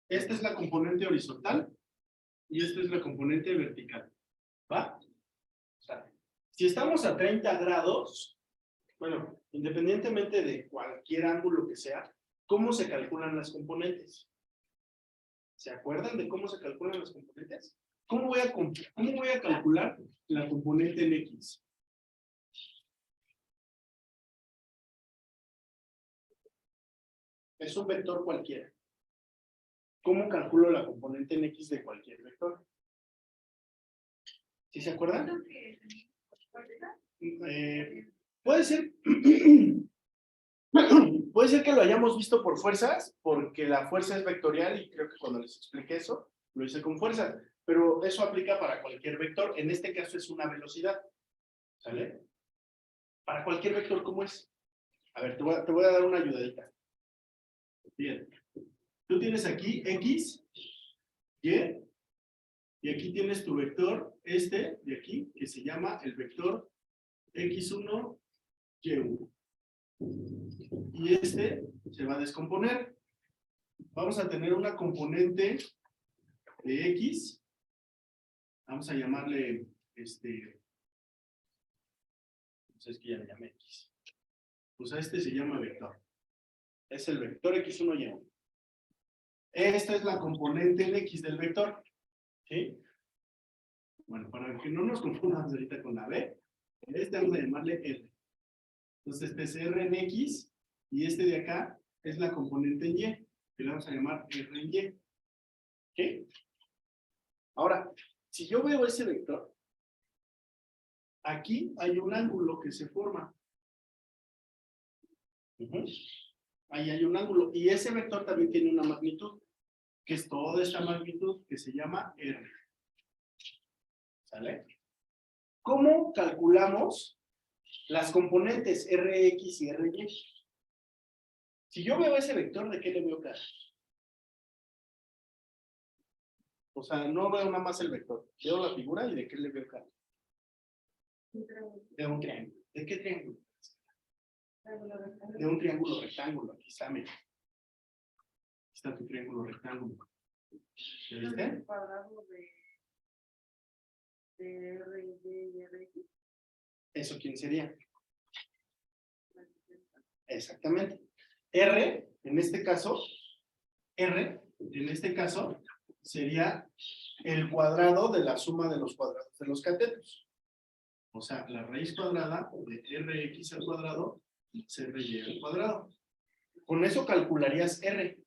Esta es la componente horizontal y esta es la componente vertical, ¿va? O sea, si estamos a 30 grados, bueno, independientemente de cualquier ángulo que sea, ¿cómo se calculan las componentes? ¿Se acuerdan de cómo se calculan las componentes? ¿Cómo voy a calcular la componente en X? Es un vector cualquiera. ¿Cómo calculo la componente en X de cualquier vector? ¿Sí se acuerdan? Puede ser. Puede ser que lo hayamos visto por fuerzas, porque la fuerza es vectorial y creo que cuando les expliqué eso, lo hice con fuerza. Pero eso aplica para cualquier vector. En este caso es una velocidad. ¿Sale? Para cualquier vector, ¿cómo es? A ver, te voy a dar una ayudadita. Bien. Tú tienes aquí X, Y, y aquí tienes tu vector, este de aquí, que se llama el vector X1, Y1. Y este se va a descomponer. Vamos a tener una componente de X. Vamos a llamarle, no sé, es que ya le llamé X. Pues a este se llama vector. Es el vector X1, Y1. Esta es la componente en X del vector. ¿Sí? Bueno, para que no nos confundamos ahorita con la B, vamos a llamarle R. Entonces este es R en X y este de acá es la componente en Y, que le vamos a llamar R en Y. ¿Ok? Ahora, si yo veo ese vector, aquí hay un ángulo que se forma. Ahí hay un ángulo. Y ese vector también tiene una magnitud, que es toda esta magnitud que se llama R. ¿Sale? ¿Cómo calculamos las componentes Rx y Ry? Si yo veo ese vector, ¿de qué le veo cara? O sea, no veo nada más el vector. Veo la figura y ¿de qué le veo cara? De un triángulo. ¿De qué triángulo? De un triángulo rectángulo. Aquí está, mira. Aquí está tu triángulo rectángulo. ¿Ya viste? El cuadrado de R y Rx. ¿Eso quién sería? Exactamente. R, en este caso, sería el cuadrado de la suma de los cuadrados de los catetos. O sea, la raíz cuadrada de Rx al cuadrado es Ry al cuadrado. Con eso calcularías R.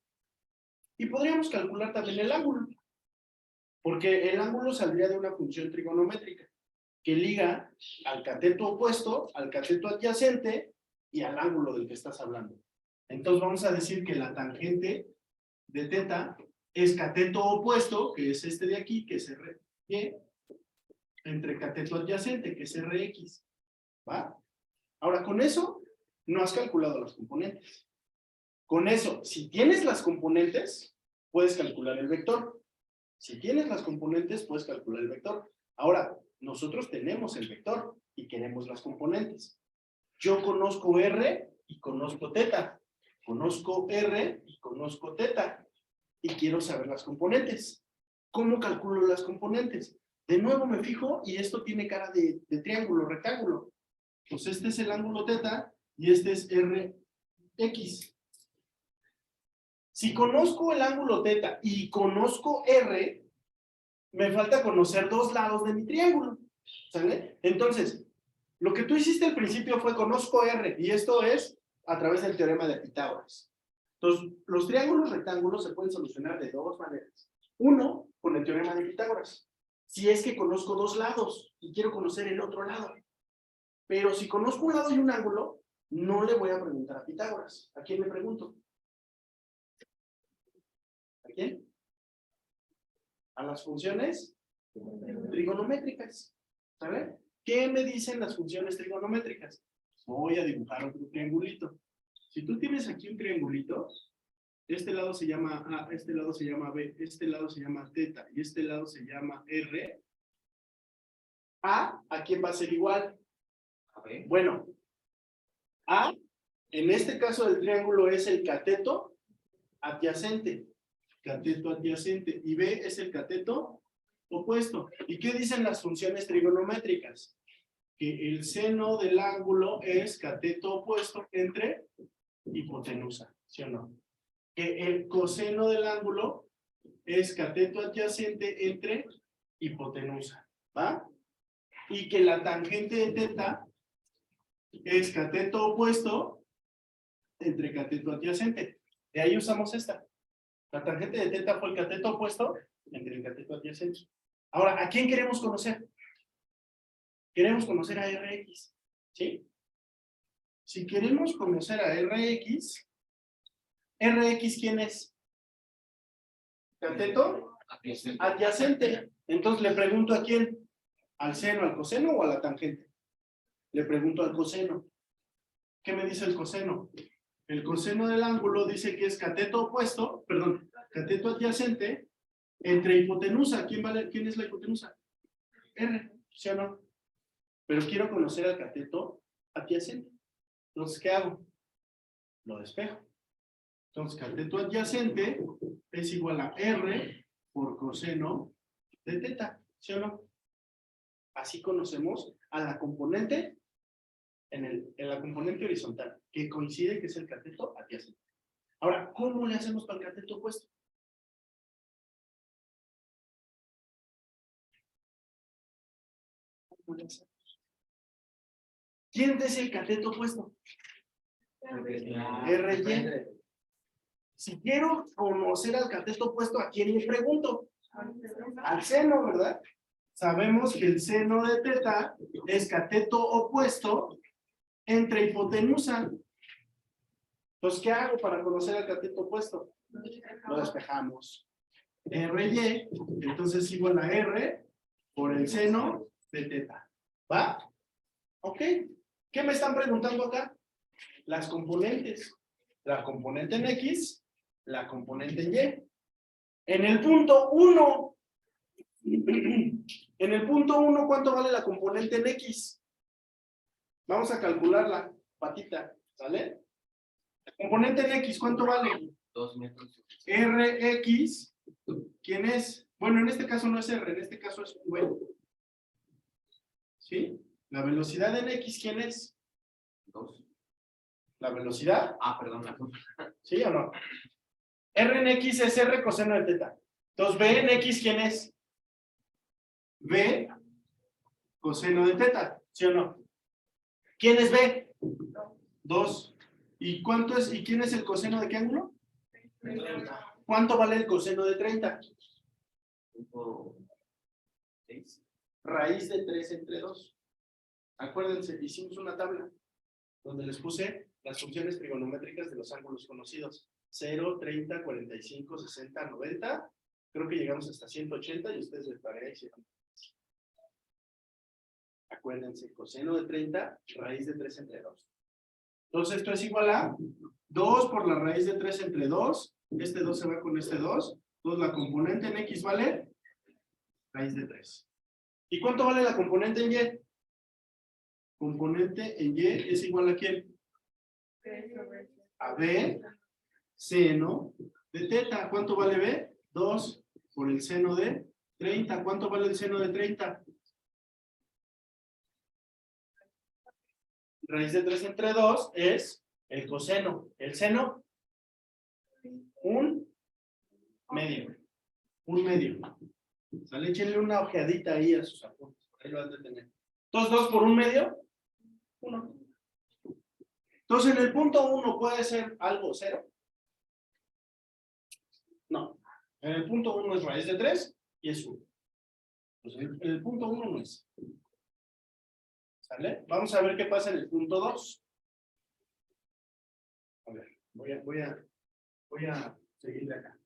Y podríamos calcular también el ángulo. Porque el ángulo saldría de una función trigonométrica que liga al cateto opuesto, al cateto adyacente y al ángulo del que estás hablando. Entonces vamos a decir que la tangente de teta es cateto opuesto, que es este de aquí, que es Ry, entre cateto adyacente, que es Rx. ¿Va? Ahora, con eso no has calculado las componentes. Con eso, si tienes las componentes, puedes calcular el vector. Si tienes las componentes, puedes calcular el vector. Ahora, nosotros tenemos el vector y queremos las componentes. Yo conozco R y conozco teta. Conozco R y conozco teta. Y quiero saber las componentes. ¿Cómo calculo las componentes? De nuevo me fijo y esto tiene cara de triángulo, rectángulo. Pues este es el ángulo teta y este es RX. Si conozco el ángulo teta y conozco R, me falta conocer dos lados de mi triángulo. ¿Sale? Entonces, lo que tú hiciste al principio fue conozco R y esto es a través del teorema de Pitágoras. Entonces, los triángulos rectángulos se pueden solucionar de dos maneras. Uno, con el teorema de Pitágoras. Si es que conozco dos lados y quiero conocer el otro lado. Pero si conozco un lado y un ángulo, no le voy a preguntar a Pitágoras. ¿A quién le pregunto? ¿A quién? A las funciones trigonométricas. ¿Sabe? ¿Qué me dicen las funciones trigonométricas? Voy a dibujar otro triangulito. Si tú tienes aquí un triangulito, este lado se llama A, este lado se llama B, este lado se llama teta y este lado se llama R. ¿A quién va a ser igual? Bueno, A, en este caso del triángulo es el cateto adyacente. Cateto adyacente. Y B es el cateto opuesto. ¿Y qué dicen las funciones trigonométricas? Que el seno del ángulo es cateto opuesto entre hipotenusa, ¿sí o no? Que el coseno del ángulo es cateto adyacente entre hipotenusa, ¿va? Y que la tangente de teta es cateto opuesto entre cateto adyacente. De ahí usamos esta. La tangente de teta fue el cateto opuesto entre el cateto adyacente. Ahora, ¿a quién queremos conocer? Queremos conocer a RX, ¿sí? Si queremos conocer a RX, ¿RX quién es? ¿Cateto? Adyacente. Entonces le pregunto a quién. ¿Al seno, al coseno o a la tangente? Le pregunto al coseno. ¿Qué me dice el coseno? El coseno del ángulo dice que es cateto opuesto, perdón, cateto adyacente entre hipotenusa. ¿Quién es la hipotenusa? R, ¿sí o no? Pero quiero conocer al cateto adyacente. Entonces, ¿qué hago? Lo despejo. Entonces, cateto adyacente es igual a R por coseno de teta, ¿sí o no? Así conocemos a la componente en la componente horizontal, que coincide que es el cateto adyacente. Ahora, ¿cómo le hacemos para el cateto opuesto? ¿Cómo le hacemos? ¿Quién es el cateto opuesto? RY. Si quiero conocer al cateto opuesto, ¿a quién le pregunto? Al seno, ¿verdad? Sabemos que el seno de teta es cateto opuesto entre hipotenusa. Entonces, ¿qué hago para conocer al cateto opuesto? Lo despejamos. RY, entonces igual a R por el seno de teta. ¿Va? Ok. ¿Qué me están preguntando acá? Las componentes. La componente en X, la componente en Y. En el punto 1, ¿cuánto vale la componente en X? Vamos a calcularla, patita, ¿sale? La componente en X, ¿cuánto vale? 2 metros. RX, ¿quién es? Bueno, en este caso no es R, en este caso es V. ¿Sí? La velocidad en X, ¿quién es? 2. ¿La velocidad? Perdón. ¿Sí o no? R en X es R coseno de teta. Entonces, B en X, ¿quién es? B coseno de teta, ¿sí o no? ¿Quién es B? 2. ¿Y cuánto es? ¿Y quién es el coseno de qué ángulo? 30. ¿Cuánto vale el coseno de 30? 6. Raíz de 3 entre 2. Acuérdense, hicimos una tabla donde les puse las funciones trigonométricas de los ángulos conocidos. 0, 30, 45, 60, 90. Creo que llegamos hasta 180 y ustedes de tarea hicieron. Acuérdense, coseno de 30, raíz de 3 entre 2. Entonces esto es igual a 2 por la raíz de 3 entre 2. Este 2 se va con este 2. Entonces la componente en X vale raíz de 3. ¿Y cuánto vale la componente en Y? Componente en Y es igual a ¿quién? a B seno de teta. ¿Cuánto vale B? 2 por el seno de 30. ¿Cuánto vale el seno de 30? Raíz de 3 entre 2 es el coseno. El seno, un medio. Un medio. ¿Sale? Échenle una ojeadita ahí a sus apuntes. Ahí lo van a tener. Entonces, 2 por un medio, 1. Entonces, en el punto 1 puede ser algo 0. No. En el punto 1 es raíz de 3 y es 1. Pues en el punto 1 no es. ¿Sale? Vamos a ver qué pasa en el punto 2. A ver, voy a seguir de acá.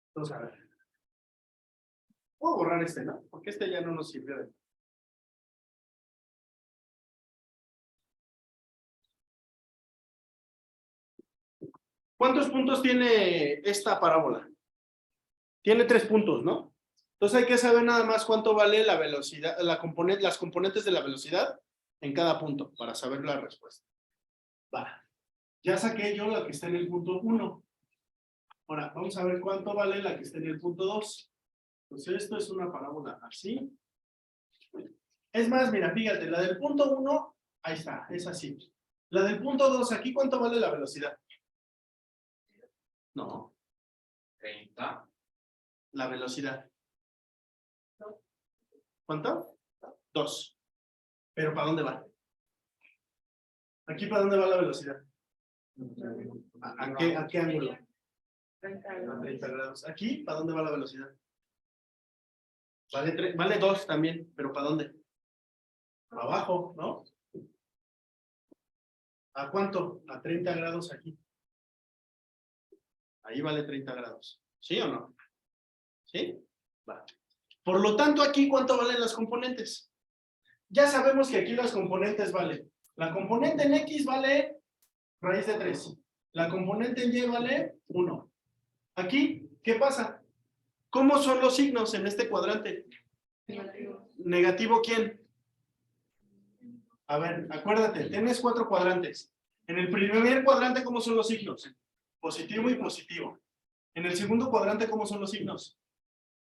Entonces, a ver. Puedo borrar este, ¿no? Porque este ya no nos sirvió de. ¿Cuántos puntos tiene esta parábola? Tiene 3 puntos, ¿no? Entonces hay que saber nada más cuánto vale la velocidad, las componentes de la velocidad en cada punto para saber la respuesta. Va. Ya saqué yo la que está en el punto 1. Ahora, vamos a ver cuánto vale la que está en el punto 2. Entonces esto es una parábola así. Es más, mira, fíjate, la del punto 1, ahí está, es así. La del punto 2, aquí, ¿cuánto vale la velocidad? No. 30. La velocidad. ¿Cuánto? 2. ¿Pero para dónde va? ¿Aquí para dónde va la velocidad? ¿A qué ángulo? A 30 grados. ¿Aquí para dónde va la velocidad? Vale 2 también, pero ¿para dónde? Para abajo, ¿no? ¿A cuánto? A 30 grados aquí. Ahí vale 30 grados. ¿Sí o no? ¿Sí? Va. Por lo tanto, aquí, ¿cuánto valen las componentes? Ya sabemos que aquí las componentes valen. La componente en X vale raíz de 3. La componente en Y vale 1. Aquí, ¿qué pasa? ¿Cómo son los signos en este cuadrante? ¿Negativo quién? A ver, acuérdate, tienes 4 cuadrantes. En el primer cuadrante, ¿cómo son los signos? Positivo y positivo. En el segundo cuadrante, ¿cómo son los signos?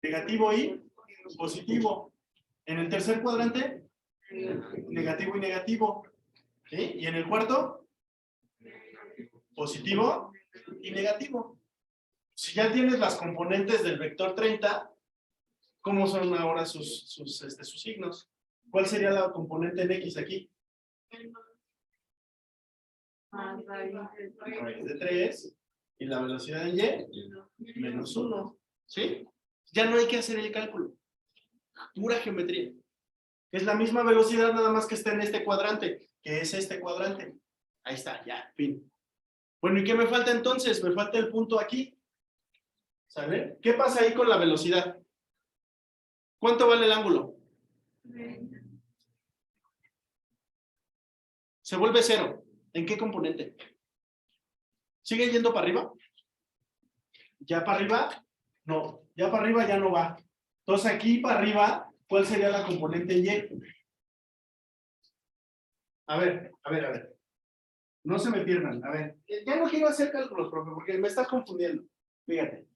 Negativo y positivo. En el tercer cuadrante, negativo y negativo. ¿Sí? Y en el cuarto, positivo y negativo. Si ya tienes las componentes del vector 30, ¿cómo son ahora sus signos? ¿Cuál sería la componente en X aquí? Raíz de 3. Y la velocidad en Y, menos 1. ¿Sí? Ya no hay que hacer el cálculo. Pura geometría. Es la misma velocidad, nada más que está en este cuadrante, que es este cuadrante. Ahí está, ya, fin. Bueno, ¿y qué me falta entonces? Me falta el punto aquí. ¿Sale? ¿Qué pasa ahí con la velocidad? ¿Cuánto vale el ángulo? Se vuelve 0. ¿En qué componente? ¿Sigue yendo para arriba? ¿Ya para arriba? No, ya para arriba ya no va. Entonces aquí para arriba, ¿cuál sería la componente en Y? A ver. No se me pierdan. A ver, ya no quiero hacer cálculos, profe, porque me estás confundiendo. Fíjate.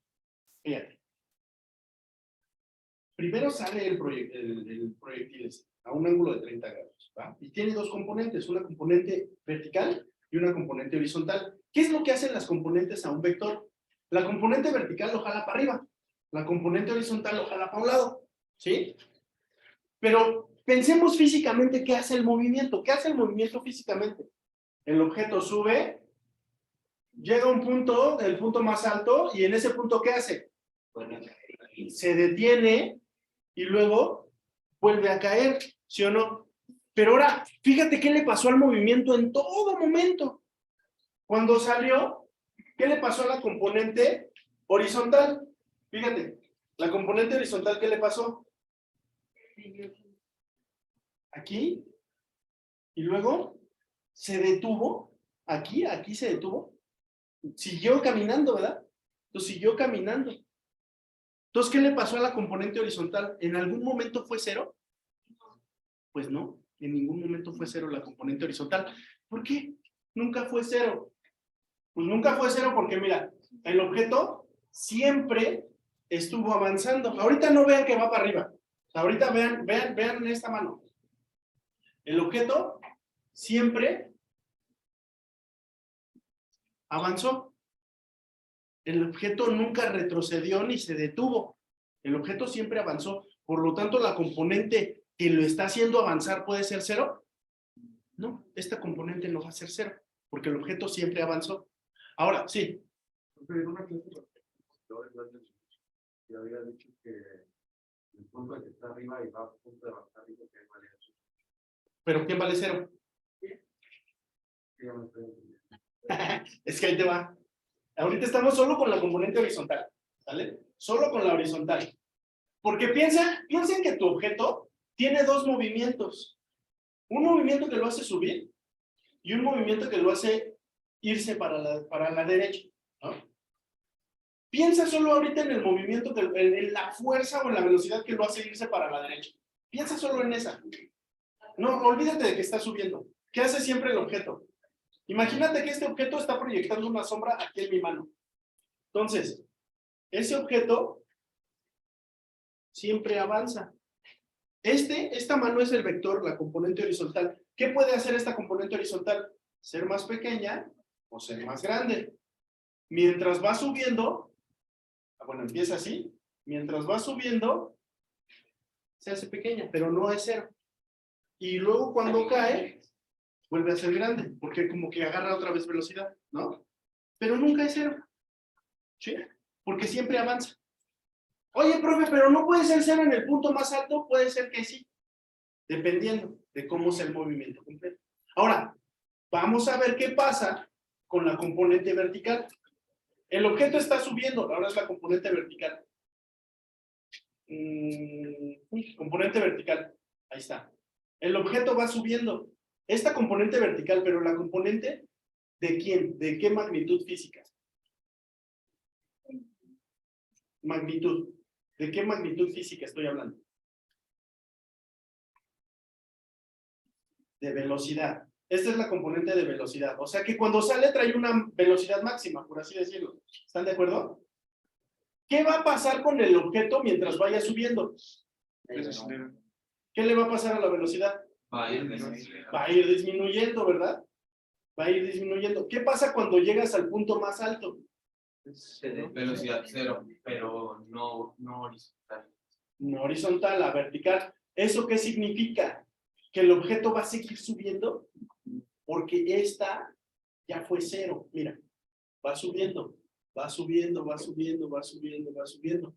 Primero sale el proyectil a un ángulo de 30 grados, ¿va? Y tiene 2 componentes, una componente vertical y una componente horizontal. ¿Qué es lo que hacen las componentes a un vector? La componente vertical lo jala para arriba, la componente horizontal lo jala para un lado, ¿sí? Pero pensemos físicamente qué hace el movimiento. ¿Qué hace el movimiento físicamente? El objeto sube, llega a un punto, el punto más alto, y en ese punto, ¿qué hace? Se detiene y luego vuelve a caer, ¿sí o no? Pero ahora, fíjate qué le pasó al movimiento en todo momento. Cuando salió, ¿qué le pasó a la componente horizontal? Fíjate, la componente horizontal, ¿qué le pasó? Aquí, y luego se detuvo, aquí se detuvo, siguió caminando, ¿verdad? Entonces siguió caminando. Entonces, ¿qué le pasó a la componente horizontal? ¿En algún momento fue 0? Pues no, en ningún momento fue 0 la componente horizontal. ¿Por qué? Nunca fue 0. Pues nunca fue cero porque mira, el objeto siempre estuvo avanzando. Ahorita no vean que va para arriba. Ahorita vean esta mano. El objeto siempre avanzó. El objeto nunca retrocedió ni se detuvo. El objeto siempre avanzó. Por lo tanto, la componente que lo está haciendo avanzar puede ser cero. No, esta componente no va a ser cero, porque el objeto siempre avanzó. Ahora, sí. En una clase yo había dicho que el punto que está arriba y va a punto de avanzar dijo que vale eso. ¿Pero quién vale cero? Ya me estoy entendiendo. Es que ahí te va. Ahorita estamos solo con la componente horizontal, ¿vale? Solo con la horizontal. Porque piensen que tu objeto tiene dos movimientos. Un movimiento que lo hace subir y un movimiento que lo hace irse para la derecha, ¿no? Piensa solo ahorita en el movimiento, en la fuerza o en la velocidad que lo hace irse para la derecha. Piensa solo en esa. No, olvídate de que está subiendo. ¿Qué hace siempre el objeto? Imagínate que este objeto está proyectando una sombra aquí en mi mano. Entonces, ese objeto siempre avanza. Esta mano es el vector, la componente horizontal. ¿Qué puede hacer esta componente horizontal? Ser más pequeña o ser más grande. Mientras va subiendo, bueno, empieza así. Mientras va subiendo, se hace pequeña, pero no es cero. Y luego cuando cae, vuelve a ser grande, porque como que agarra otra vez velocidad, ¿no? Pero nunca es cero. ¿Sí? Porque siempre avanza. Oye, profe, pero no puede ser cero en el punto más alto, puede ser que sí, dependiendo de cómo sea el movimiento completo. Ahora, vamos a ver qué pasa con la componente vertical. El objeto está subiendo, ahora es la componente vertical. Componente vertical, ahí está. El objeto va subiendo. Esta componente vertical, pero la componente ¿de quién? ¿De qué magnitud física? Magnitud. ¿De qué magnitud física estoy hablando? De velocidad. Esta es la componente de velocidad. O sea que cuando sale trae una velocidad máxima, por así decirlo. ¿Están de acuerdo? ¿Qué va a pasar con el objeto mientras vaya subiendo? ¿Qué le va a pasar a la velocidad? Va a ir disminuyendo, ¿verdad? Va a ir disminuyendo. ¿Qué pasa cuando llegas al punto más alto? Velocidad cero, pero no horizontal. No horizontal, la vertical. ¿Eso qué significa? ¿Que el objeto va a seguir subiendo? Porque esta ya fue cero. Mira, va subiendo, va subiendo, va subiendo, va subiendo, va subiendo.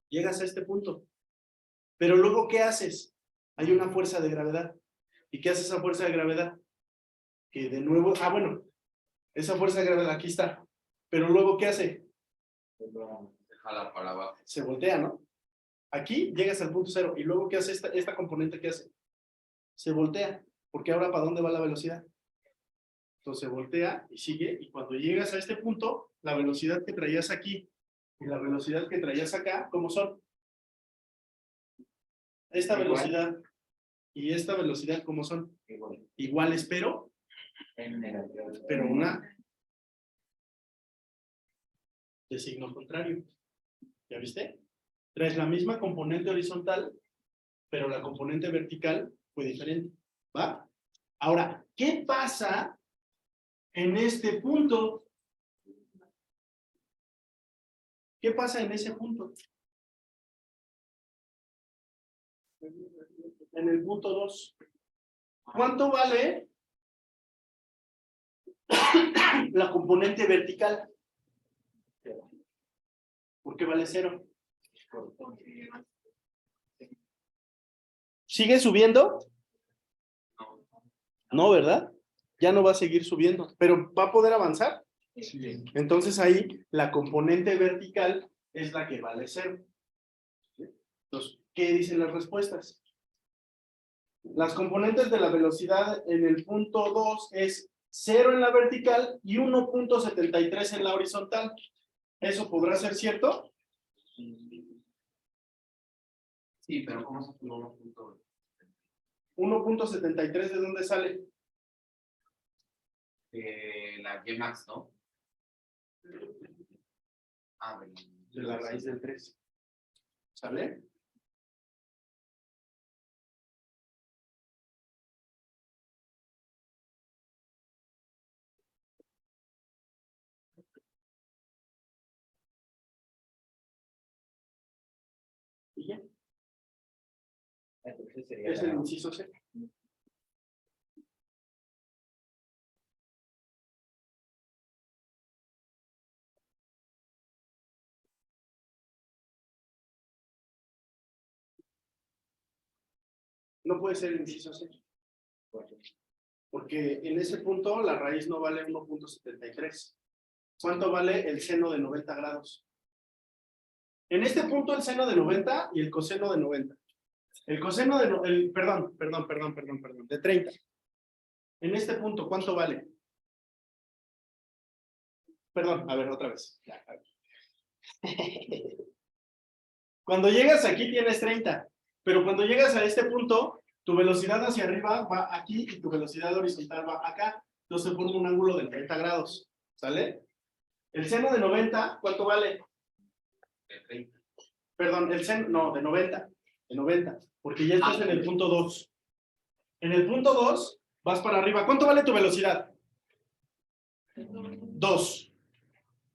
Llegas a este punto. Pero luego, ¿qué haces? Hay una fuerza de gravedad. ¿Y qué hace esa fuerza de gravedad? Que de nuevo, bueno, esa fuerza de gravedad aquí está. Pero luego, ¿qué hace? Se jala para abajo. Se voltea, ¿no? Aquí llegas al punto cero. ¿Y luego qué hace esta componente? ¿Qué hace? Se voltea. Porque ahora, ¿para dónde va la velocidad? Entonces se voltea y sigue. Y cuando llegas a este punto, la velocidad que traías aquí y la velocidad que traías acá, ¿cómo son? Esta velocidad y esta velocidad, ¿cómo son? Iguales, pero una de signo contrario. ¿Ya viste? Traes la misma componente horizontal, pero la componente vertical fue diferente. ¿Va? Ahora, ¿qué pasa en este punto? ¿Qué pasa en ese punto? En el punto 2. ¿Cuánto vale la componente vertical? ¿Por qué vale 0? ¿Sigue subiendo? No, ¿verdad? Ya no va a seguir subiendo, pero ¿va a poder avanzar? Sí. Entonces ahí la componente vertical es la que vale 0. Entonces, ¿qué dicen las respuestas? Las componentes de la velocidad en el punto 2 es 0 en la vertical y 1.73 en la horizontal. ¿Eso podrá ser cierto? Sí, pero ¿cómo se pudo 1.73 ¿de dónde sale? la Gmax, ¿no? De la raíz del 3. ¿Sale? Y ya, Entonces sería es el inciso C. No puede ser el inciso C. Porque en ese punto la raíz no vale 1.73. ¿Cuánto vale el seno de 90 grados? En este punto el seno de 90 y el coseno de 90. El coseno de... perdón, de 30. En este punto, ¿cuánto vale? Perdón, a ver, otra vez. Ya, a ver. Cuando llegas aquí tienes 30, pero cuando llegas a este punto, tu velocidad hacia arriba va aquí y tu velocidad horizontal va acá. Entonces se forma un ángulo de 30 grados. ¿Sale? El seno de 90, ¿cuánto vale? De 30. Perdón, el seno, no, de 90. De 90, porque ya estás en el punto 2. En el punto 2, vas para arriba. ¿Cuánto vale tu velocidad? 2.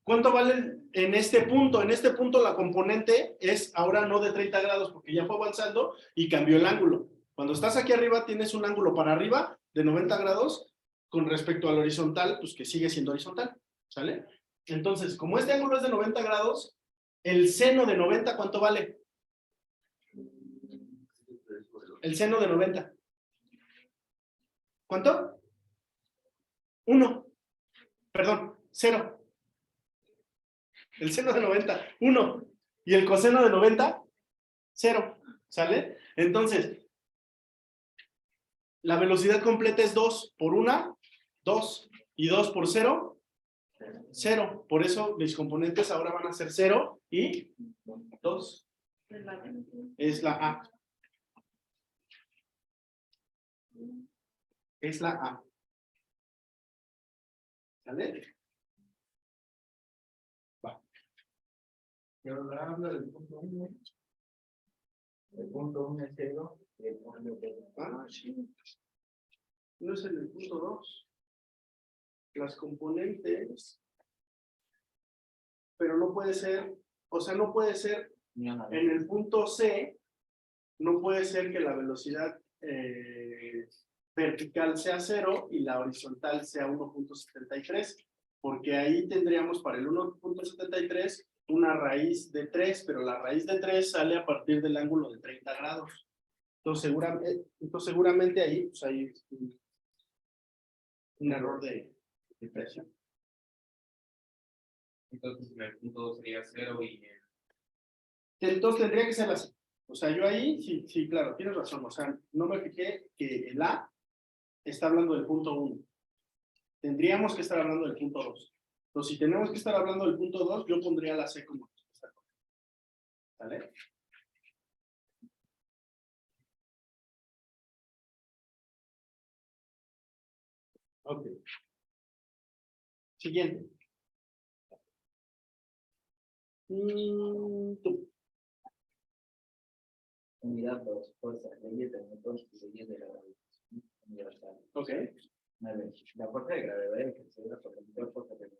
¿Cuánto vale en este punto? En este punto la componente es ahora no de 30 grados porque ya fue avanzando y cambió el ángulo. Cuando estás aquí arriba tienes un ángulo para arriba de 90 grados con respecto al horizontal, pues que sigue siendo horizontal. ¿Sale? Entonces, como este ángulo es de 90 grados, el seno de 90, ¿cuánto vale? El seno de 90. ¿Cuánto? 1. Perdón, 0. El seno de 90, 1. Y el coseno de 90, 0. ¿Sale? Entonces, la velocidad completa es 2 por 1, 2. Y 2 por 0, 0. Por eso mis componentes ahora van a ser 0 y 2. Es la A. Es la A. ¿Sale? Va. Y ahora habla del punto 1. El punto 1 es 0. Y el punto 2 es 0. Ah, sí. No es en el punto 2. Las componentes. Pero no puede ser, o sea, no puede ser en el punto C, no puede ser que la velocidad vertical sea 0 y la horizontal sea 1.73, porque ahí tendríamos para el 1.73 una raíz de 3, pero la raíz de 3 sale a partir del ángulo de 30 grados. Entonces seguramente ahí pues, hay un error de presión. Entonces en el punto 2 sería 0 y Entonces tendría que ser así. O sea, yo ahí, sí, claro, tienes razón. O sea, no me fijé que el A está hablando del punto 1. Tendríamos que estar hablando del punto 2. Entonces, si tenemos que estar hablando del punto 2, yo pondría la C como respuesta correcta. ¿Vale? Ok. Siguiente. Tú. Unidad 2, fuerza, leyes de Newton y leyes de la gravitación universal. Ok. 9. La fuerza de gravedad ejercida por el cuerpo terrestre.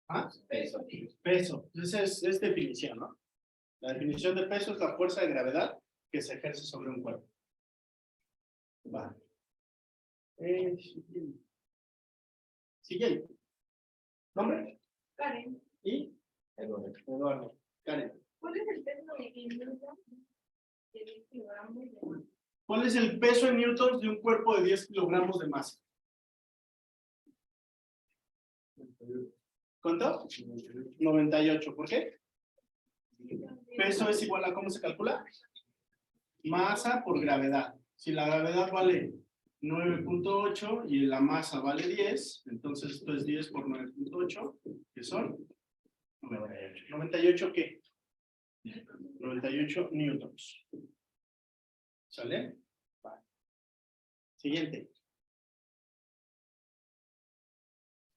Ah, Peso. peso. Esa es definición, ¿no? La definición de peso es la fuerza de gravedad que se ejerce sobre un cuerpo. Va. Siguiente. ¿Nombre? Karen, Y Eduardo. Karen. ¿cuál es el peso de Newton de 10 kilogramos de masa? ¿Cuál es el peso en newtons de un cuerpo de 10 kilogramos de masa? ¿Cuánto? 98. ¿Por qué? Peso es igual a ¿cómo se calcula? Masa por gravedad. Si la gravedad vale 9.8 y la masa vale 10, entonces esto es 10 por 9.8, que son 98. ¿98 qué? 98 newtons. ¿Sale? Vale. Siguiente.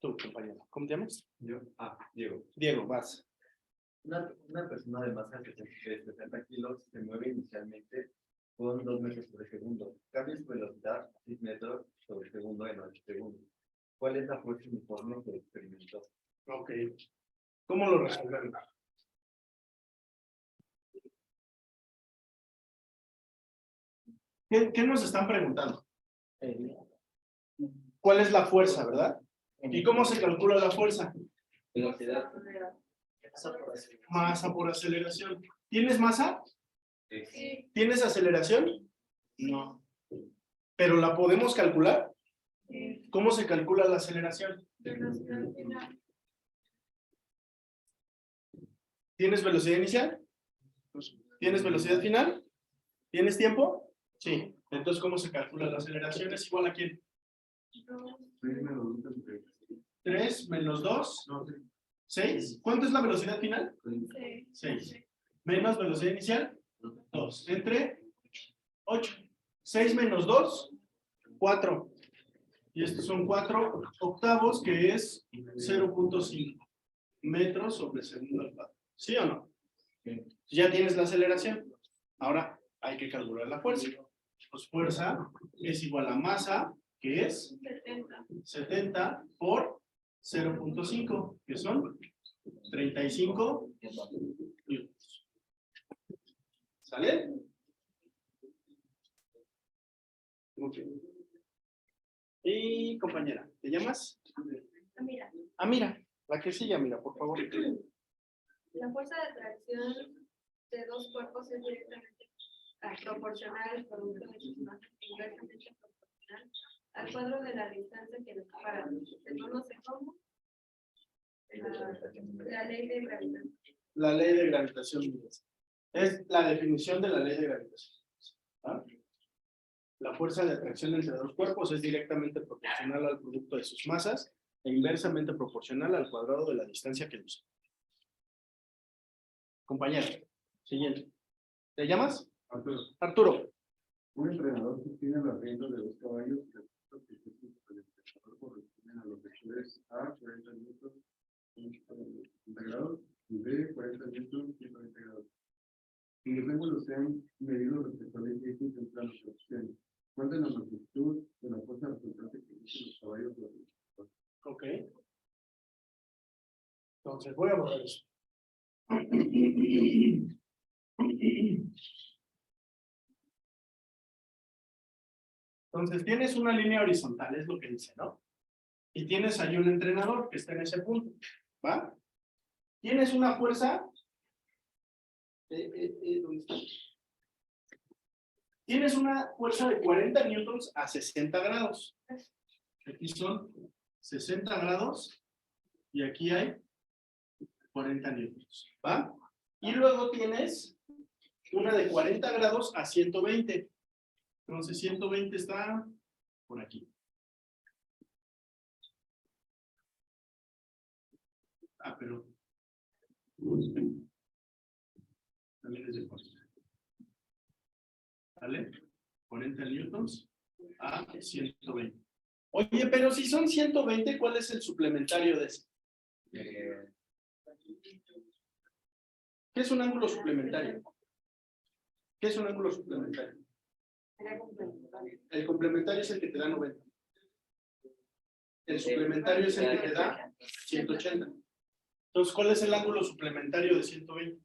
Tu compañero. ¿Cómo te llamas? Diego. Diego, vas. Una persona de masa de 70 kilos se mueve inicialmente con 2 metros por segundo. Cambia su velocidad a 6 metros sobre segundo en 8 segundos. ¿Cuál es la fuerza uniforme que experimentó? Ok. ¿Cómo lo resolvemos? ¿Qué nos están preguntando? ¿Cuál es la fuerza, verdad? ¿Y cómo se calcula la fuerza? Velocidad. Masa por aceleración. ¿Tienes masa? Sí. ¿Tienes aceleración? No. ¿Pero la podemos calcular? ¿Cómo se calcula la aceleración? Velocidad final. ¿Tienes velocidad inicial? ¿Tienes velocidad final? ¿Tienes tiempo? Sí. Entonces, ¿cómo se calcula la aceleración? ¿Es igual a quién? 3 menos 2. 6. ¿Cuánto es la velocidad final? 6. Menos velocidad inicial. 2. Entre 8. 6 menos 2. 4. Y estos son 4 octavos, que es 0.5 metros sobre segundo al cuadrado. ¿Sí o no? Ya tienes la aceleración. Ahora hay que calcular la fuerza. Pues fuerza es igual a masa, que es 70 por 0.5, que son 35 newtons. ¿Sale? Ok. Y compañera, ¿te llamas? Mira, Amira, la que sigue, Amira, por favor. la fuerza de atracción de dos cuerpos es directamente proporcional al producto de sus masas, inversamente proporcional al cuadro de la distancia que los separa. Se conoce como la ley de gravitación. La ley de gravitación universal. Es la definición de la ley de gravitación. ¿Ah? La fuerza de atracción entre dos cuerpos es directamente proporcional al producto de sus masas e inversamente proporcional al cuadrado de la distancia que los separa. Compañero, siguiente. ¿Te llamas? Arturo, Arturo. un entrenador que tiene las riendas de los caballos que el entrenador corresponden a los vectores A 40 minutos 180 grados y B 40 minutos 120 grados. Y los ángulos se han medido respecto al eje central de la opción. ¿Cuál es la magnitud de la fuerza resultante que usan los caballos de los Ok. Entonces voy a borrar eso. Entonces tienes una línea horizontal, es lo que dice, ¿no? Y tienes ahí un entrenador que está en ese punto, ¿va? Tienes una fuerza. ¿Dónde está? Tienes una fuerza de 40 newtons a 60 grados. Aquí son 60 grados y aquí hay 40 newtons, ¿va? Y luego tienes una de 40 grados a 120. Entonces 120 está por aquí. Ah, pero también es de 40. ¿Vale? 40 newtons a 120. Oye, pero si son 120, ¿cuál es el suplementario de ese? ¿Qué es un ángulo suplementario? ¿Qué es un ángulo suplementario? El complementario es el que te da 90. El suplementario es el que te da 180. Entonces, ¿cuál es el ángulo suplementario de 120?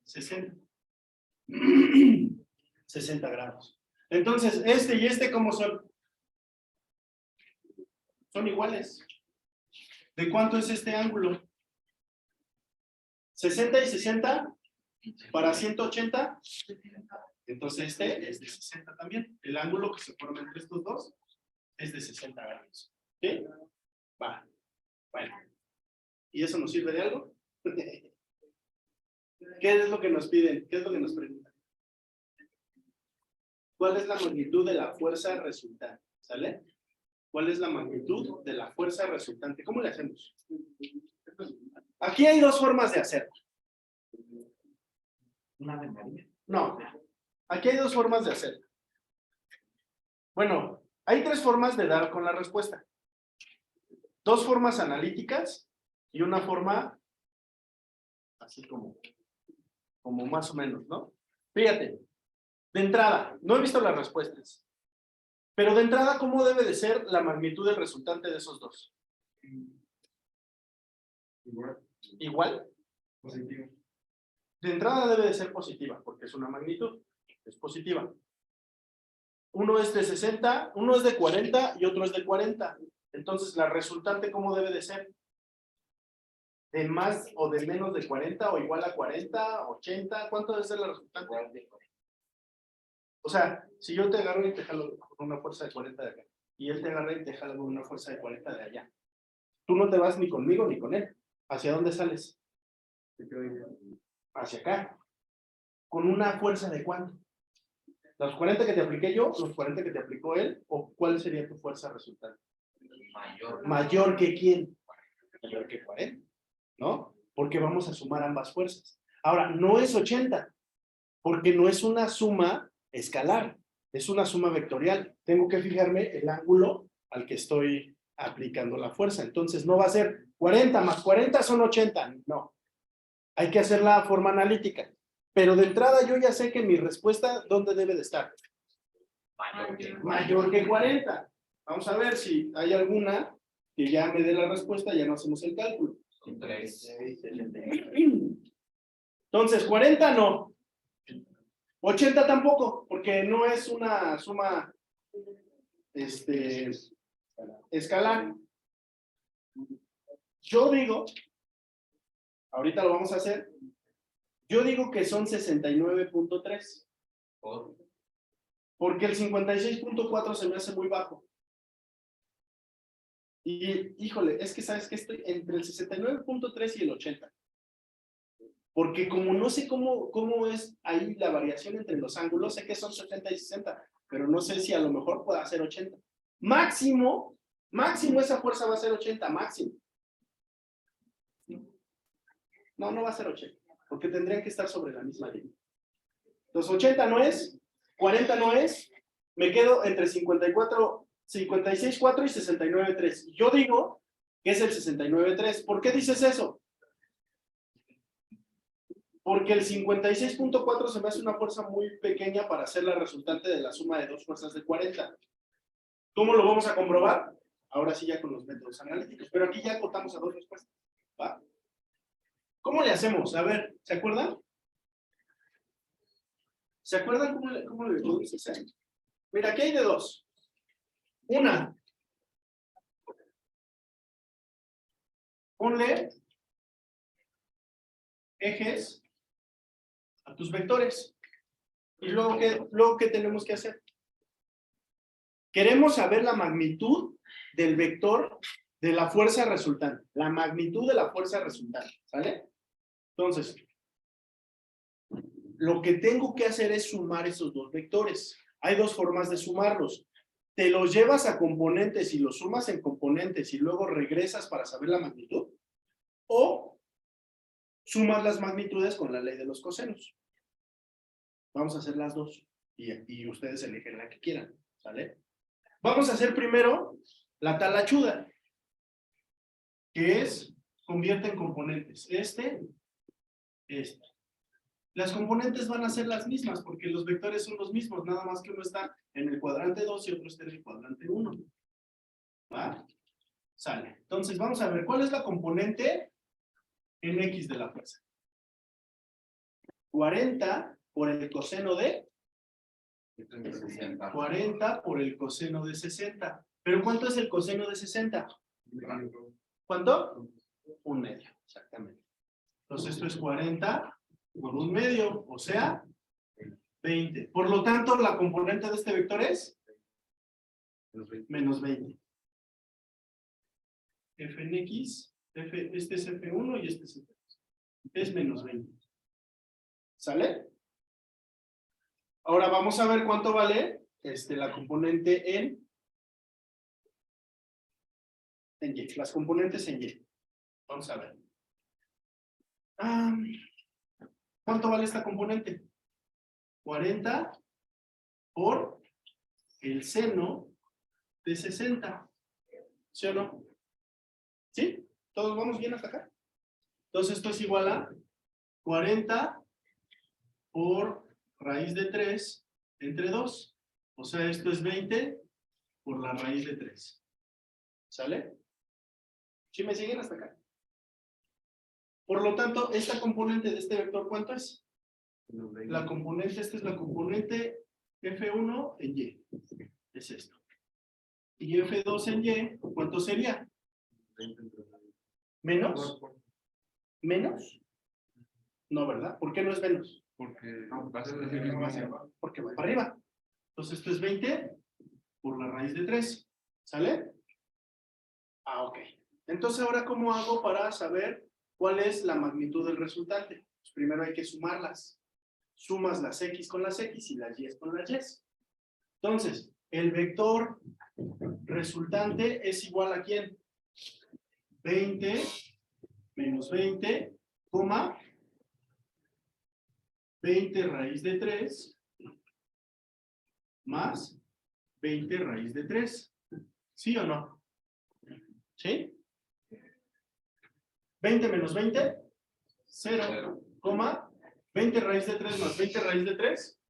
60. 60 grados. Entonces, este y este, ¿cómo son? Son iguales. ¿De cuánto es este ángulo? 60 y 60 para 180. Entonces este es de 60 también. El ángulo que se forma entre estos dos es de 60 grados. ¿Sí? Va. Bueno. ¿Y eso nos sirve de algo? ¿Qué es lo que nos piden? ¿Qué es lo que nos preguntan? ¿Cuál es la magnitud de la fuerza resultante? ¿Sale? ¿Cuál es la magnitud de la fuerza resultante? ¿Cómo le hacemos? Aquí hay dos formas de hacerlo. Una ventanilla. No, aquí hay dos formas de hacerlo. Bueno, hay tres formas de dar con la respuesta. Dos formas analíticas y una forma así como más o menos, ¿no? Fíjate, de entrada, no he visto las respuestas, pero de entrada, ¿cómo debe de ser la magnitud del resultante de esos dos? Igual, ¿Igual? positivo. De entrada debe de ser positiva, porque es una magnitud, es positiva. Uno es de 60, uno es de 40 y otro es de 40. Entonces, la resultante, ¿cómo debe de ser? ¿De más o de menos de 40 o igual a 40, 80? ¿Cuánto debe ser la resultante? O sea, si yo te agarro y te jalo con una fuerza de 40 de acá, y él te agarra y te jala con una fuerza de 40 de allá, tú no te vas ni conmigo ni con él. ¿Hacia dónde sales? Hacia acá. ¿Con una fuerza de cuánto? ¿Los 40 que te apliqué yo, los 40 que te aplicó él? ¿O cuál sería tu fuerza resultante? Mayor. ¿Mayor que quién? Mayor que 40, ¿no? Porque vamos a sumar ambas fuerzas. Ahora, no es 80, porque no es una suma escalar, es una suma vectorial. Tengo que fijarme el ángulo al que estoy aplicando la fuerza. Entonces, no va a ser 40 más 40 son 80, no. Hay que hacer la forma analítica. Pero de entrada yo ya sé que mi respuesta, ¿dónde debe de estar? Mayor que 40. Vamos a ver si hay alguna que ya me dé la respuesta, ya no hacemos el cálculo. Son 3. Entonces, 40 no. 80 tampoco, porque no es una suma escalar. Yo digo, ahorita lo vamos a hacer, yo digo que son 69.3. Porque el 56.4 se me hace muy bajo. Y, híjole, es que sabes que estoy entre el 69.3 y el 80. Porque como no sé cómo es ahí la variación entre los ángulos, sé que son 70 y 60, pero no sé si a lo mejor pueda ser 80. Máximo esa fuerza va a ser 80, máximo. No va a ser 80, porque tendrían que estar sobre la misma línea. Entonces 80 no es, 40 no es, me quedo entre 56.4 y 69.3. Yo digo que es el 69.3. ¿Por qué dices eso? Porque el 56.4 se me hace una fuerza muy pequeña para hacer la resultante de la suma de dos fuerzas de 40. ¿Cómo lo vamos a comprobar? Ahora sí ya con los métodos analíticos, pero aquí ya acotamos a dos respuestas. ¿Va? ¿Cómo le hacemos? A ver, ¿se acuerdan? ¿Se acuerdan cómo le podemos hacer? Mira, aquí hay de dos. Una. Ponle ejes a tus vectores. ¿Y luego qué tenemos que hacer? Queremos saber la magnitud del vector de la fuerza resultante. La magnitud de la fuerza resultante. ¿Sale? Entonces, lo que tengo que hacer es sumar esos dos vectores. Hay dos formas de sumarlos. Te los llevas a componentes y los sumas en componentes y luego regresas para saber la magnitud. O sumas las magnitudes con la ley de los cosenos. Vamos a hacer las dos. Y ustedes eligen la que quieran. ¿Sale? Vamos a hacer primero la talachuda. Que es, convierte en componentes. Este. Las componentes van a ser las mismas porque los vectores son los mismos, nada más que uno está en el cuadrante 2 y otro está en el cuadrante 1. ¿Va? Sale. Entonces vamos a ver, ¿cuál es la componente en X de la fuerza? 40 por el coseno de 40 por el coseno de 60. ¿Pero cuánto es el coseno de 60? ¿Cuánto? 1/2, exactamente. Entonces esto es 40 por 1/2, o sea, 20. Por lo tanto, la componente de este vector es menos 20. F en X, este es F1 y este es F2. Es menos 20. ¿Sale? Ahora vamos a ver cuánto vale la componente en Y. Las componentes en Y. Vamos a ver. ¿Cuánto vale esta componente? 40 por el seno de 60. ¿Sí o no? ¿Sí? ¿Todos vamos bien hasta acá? Entonces esto es igual a 40 por raíz de 3 entre 2. O sea, esto es 20 por la raíz de 3. ¿Sale? ¿Sí me siguen hasta acá? Por lo tanto, esta componente de este vector, ¿cuánto es? La componente, esta es la componente F1 en Y. Es esto. Y F2 en Y, ¿cuánto sería? ¿Menos? ¿Menos? No, ¿verdad? ¿Por qué no es menos? Porque va a ser el mismo hacia abajo. Porque va para arriba. Entonces esto es 20 por la raíz de 3. ¿Sale? Ah, ok. Entonces ahora, ¿cómo hago para saber cuál es la magnitud del resultante? Pues primero hay que sumarlas. Sumas las X con las X y las Y con las Y. Entonces, el vector resultante es igual a ¿quién? 20 menos 20, coma 20 raíz de 3 más 20 raíz de 3. ¿Sí o no? ¿Sí? 20 menos 20, 0, coma 20 raíz de 3 más 20 raíz de 3,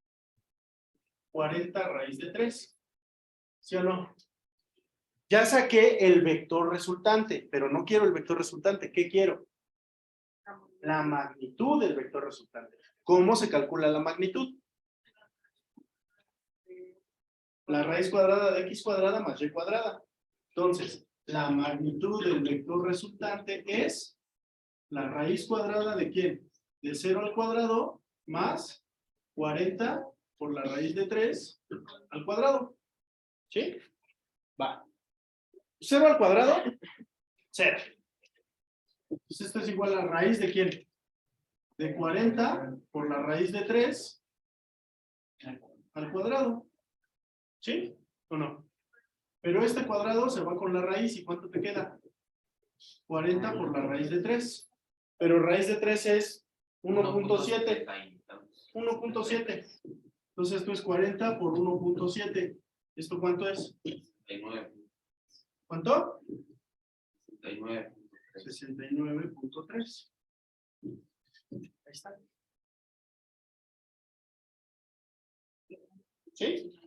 40 raíz de 3. ¿Sí o no? Ya saqué el vector resultante, pero no quiero el vector resultante. ¿Qué quiero? La magnitud del vector resultante. ¿Cómo se calcula la magnitud? La raíz cuadrada de x cuadrada más y cuadrada. Entonces, la magnitud del vector resultante es la raíz cuadrada de ¿quién? De 0 al cuadrado más 40 por la raíz de 3 al cuadrado. ¿Sí? Va. 0 al cuadrado, 0. Entonces esto es igual a la raíz de ¿quién? De 40 por la raíz de 3 al cuadrado. ¿Sí? ¿O no? Pero este cuadrado se va con la raíz. ¿Y cuánto te queda? 40 por la raíz de 3. Pero raíz de 3 es 1.7. 1.7. Entonces esto es 40 por 1.7. ¿Esto cuánto es? 69. ¿Cuánto? 69. 69.3. Ahí está. ¿Sí?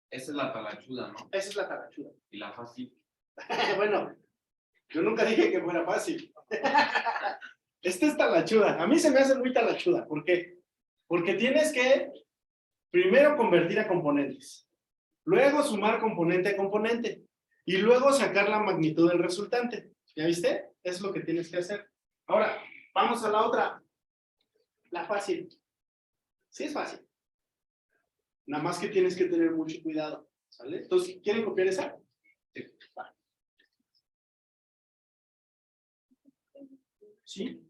Esa es la talachuda, ¿no? Esa es la talachuda. Y la fácil. Bueno, yo nunca dije que fuera fácil. Esta es talachuda. A mí se me hace muy talachuda. ¿Por qué? Porque tienes que primero convertir a componentes, luego sumar componente a componente y luego sacar la magnitud del resultante. ¿Ya viste? Es lo que tienes que hacer. Ahora, vamos a la otra. La fácil. Sí es fácil. Nada más que tienes que tener mucho cuidado. ¿Sale? Entonces, ¿quieren copiar esa? Sí. Va. ¿Sí?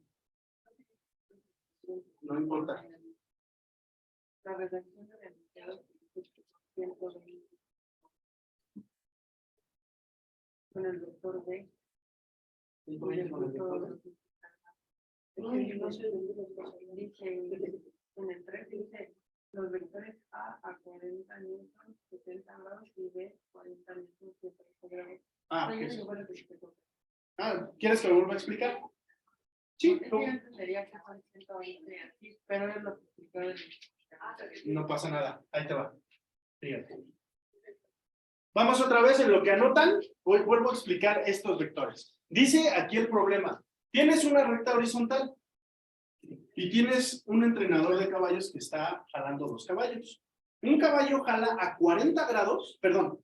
No importa. La redacción de enunciados 120 con el vector B. Dice en el 3 dice los vectores a 40 newtons, 70 grados y B 40 newtons, 130 grados. Ah, No, yo ok. no recuerdo que se tocó. ¿Quieres que lo vuelva a explicar? Sí, Es que yo entendería que son 120 así, pero es lo que explicaba en el- no pasa nada. Ahí te va. Fíjate. Vamos otra vez en lo que anotan. Hoy vuelvo a explicar estos vectores. Dice aquí el problema. Tienes una recta horizontal y tienes un entrenador de caballos que está jalando 2 caballos. Un caballo jala a 40 grados, perdón,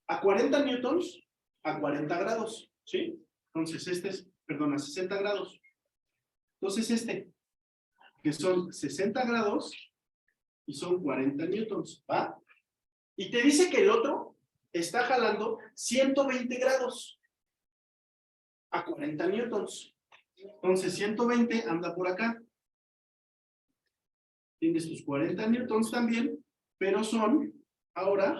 a 40 newtons a 40 grados, ¿sí? Entonces este es, perdón, a 60 grados. Entonces este, que son 60 grados y son 40 newtons, ¿va? Y te dice que el otro está jalando 120 grados a 40 newtons. Entonces 120 anda por acá. Tienes tus 40 newtons también, pero son ahora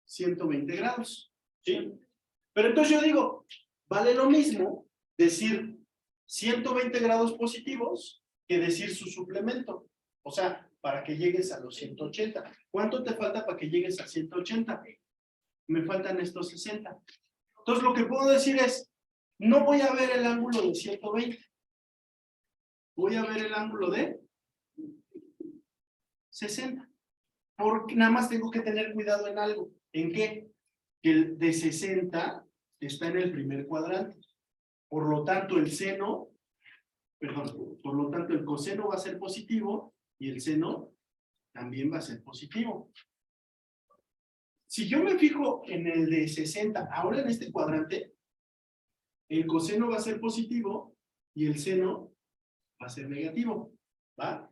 120 grados. ¿Sí? Pero entonces yo digo, vale lo mismo decir 120 grados positivos que decir su suplemento. O sea, para que llegues a los 180. ¿Cuánto te falta para que llegues a 180? me faltan estos 60. Entonces lo que puedo decir es, no voy a ver el ángulo de 120. Voy a ver el ángulo de 60. Porque nada más tengo que tener cuidado en algo. ¿En qué? Que el de 60 está en el primer cuadrante. Por lo tanto, el seno, perdón, por lo tanto, el coseno va a ser positivo y el seno también va a ser positivo. Si yo me fijo en el de 60, ahora en este cuadrante, el coseno va a ser positivo y el seno va a ser negativo. ¿Va?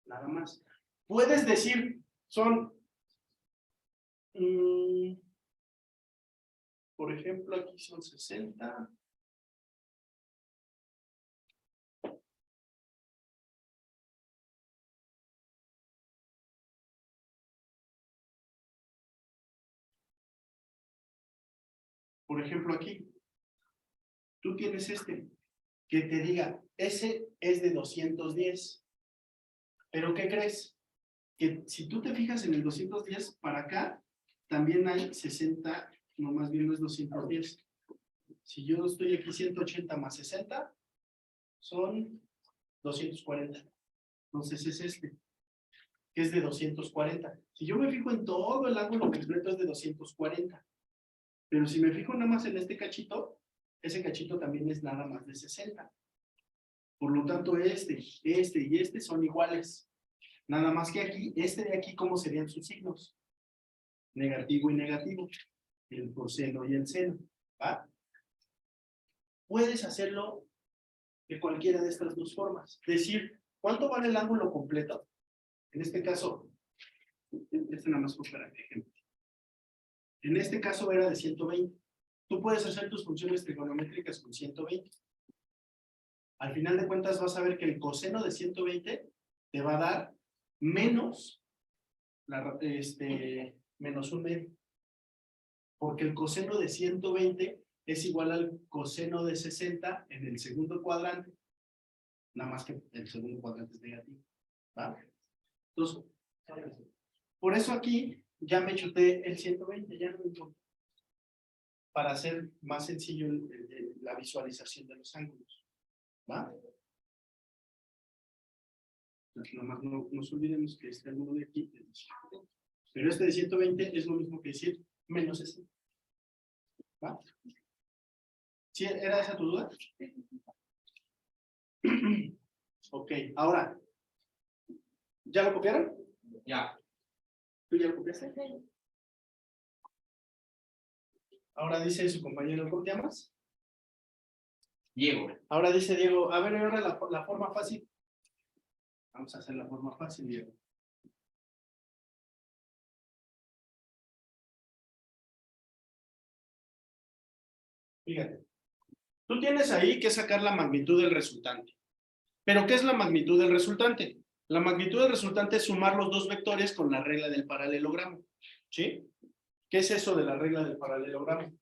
Nada más. Puedes decir, son, por ejemplo, aquí son 60. Por ejemplo, aquí, tú tienes este, que te diga, ese es de 210. ¿Pero qué crees? Que si tú te fijas en el 210, para acá, también hay 60, no, más bien no es 210. Si yo estoy aquí 180 más 60, son 240. Entonces es este, que es de 240. Si yo me fijo en todo el ángulo completo es de 240. Pero si me fijo nada más en este cachito, ese cachito también es nada más de 60. Por lo tanto, este y este son iguales. Nada más que aquí, este de aquí, ¿cómo serían sus signos? Negativo y negativo. El coseno y el seno. ¿Va? Puedes hacerlo de cualquiera de estas dos formas. Decir, ¿cuánto vale el ángulo completo? En este caso, este nada más fue para ejemplo. En este caso era de 120. Tú puedes hacer tus funciones trigonométricas con 120. Al final de cuentas vas a ver que el coseno de 120 te va a dar menos, menos un medio. Porque el coseno de 120 es igual al coseno de 60 en el segundo cuadrante. Nada más que el segundo cuadrante es negativo. ¿Va? Entonces, por eso aquí ya me chuté el 120, ya no me importa. Para hacer más sencillo la visualización de los ángulos. ¿Va? Nomás no nos olvidemos que este ángulo de aquí es de 120. Pero este de 120 es lo mismo que decir menos 60. ¿Va? ¿Sí? ¿Era esa tu duda? Ok, ahora. ¿Ya lo copiaron? Ya. ¿Tú ya lo copiaste? Ahora dice su compañero, ¿cómo te llamas? Diego. Ahora dice Diego, a ver, ahora la forma fácil. Vamos a hacer la forma fácil, Diego. Fíjate. Tú tienes ahí que sacar la magnitud del resultante. ¿Pero qué es la magnitud del resultante? La magnitud del resultante es sumar los dos vectores con la regla del paralelogramo. ¿Sí? ¿Qué es eso de la regla del paralelogramo?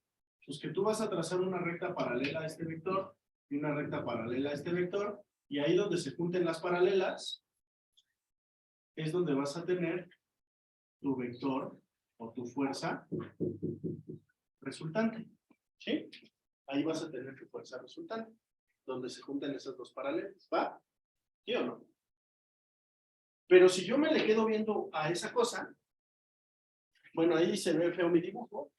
Pues que tú vas a trazar una recta paralela a este vector y una recta paralela a este vector, y ahí donde se junten las paralelas es donde vas a tener tu vector o tu fuerza resultante. ¿Sí? Ahí vas a tener tu fuerza resultante, donde se juntan esas dos paralelas. ¿Va? ¿Sí o no? Pero si yo me le quedo viendo a esa cosa, bueno, ahí se ve feo mi dibujo,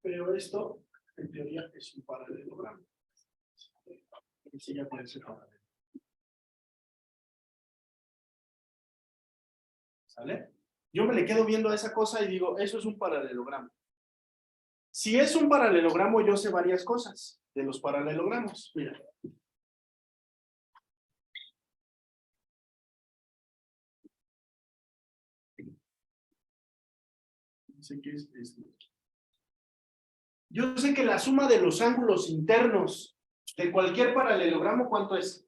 pero esto, en teoría, es un paralelogramo. Y sí, ya puede ser paralelo. ¿Sale? Yo me le quedo viendo a esa cosa y digo, eso es un paralelogramo. Si es un paralelogramo, yo sé varias cosas de los paralelogramos. Mira. No sé qué es esto. Yo sé que la suma de los ángulos internos de cualquier paralelogramo, ¿cuánto es?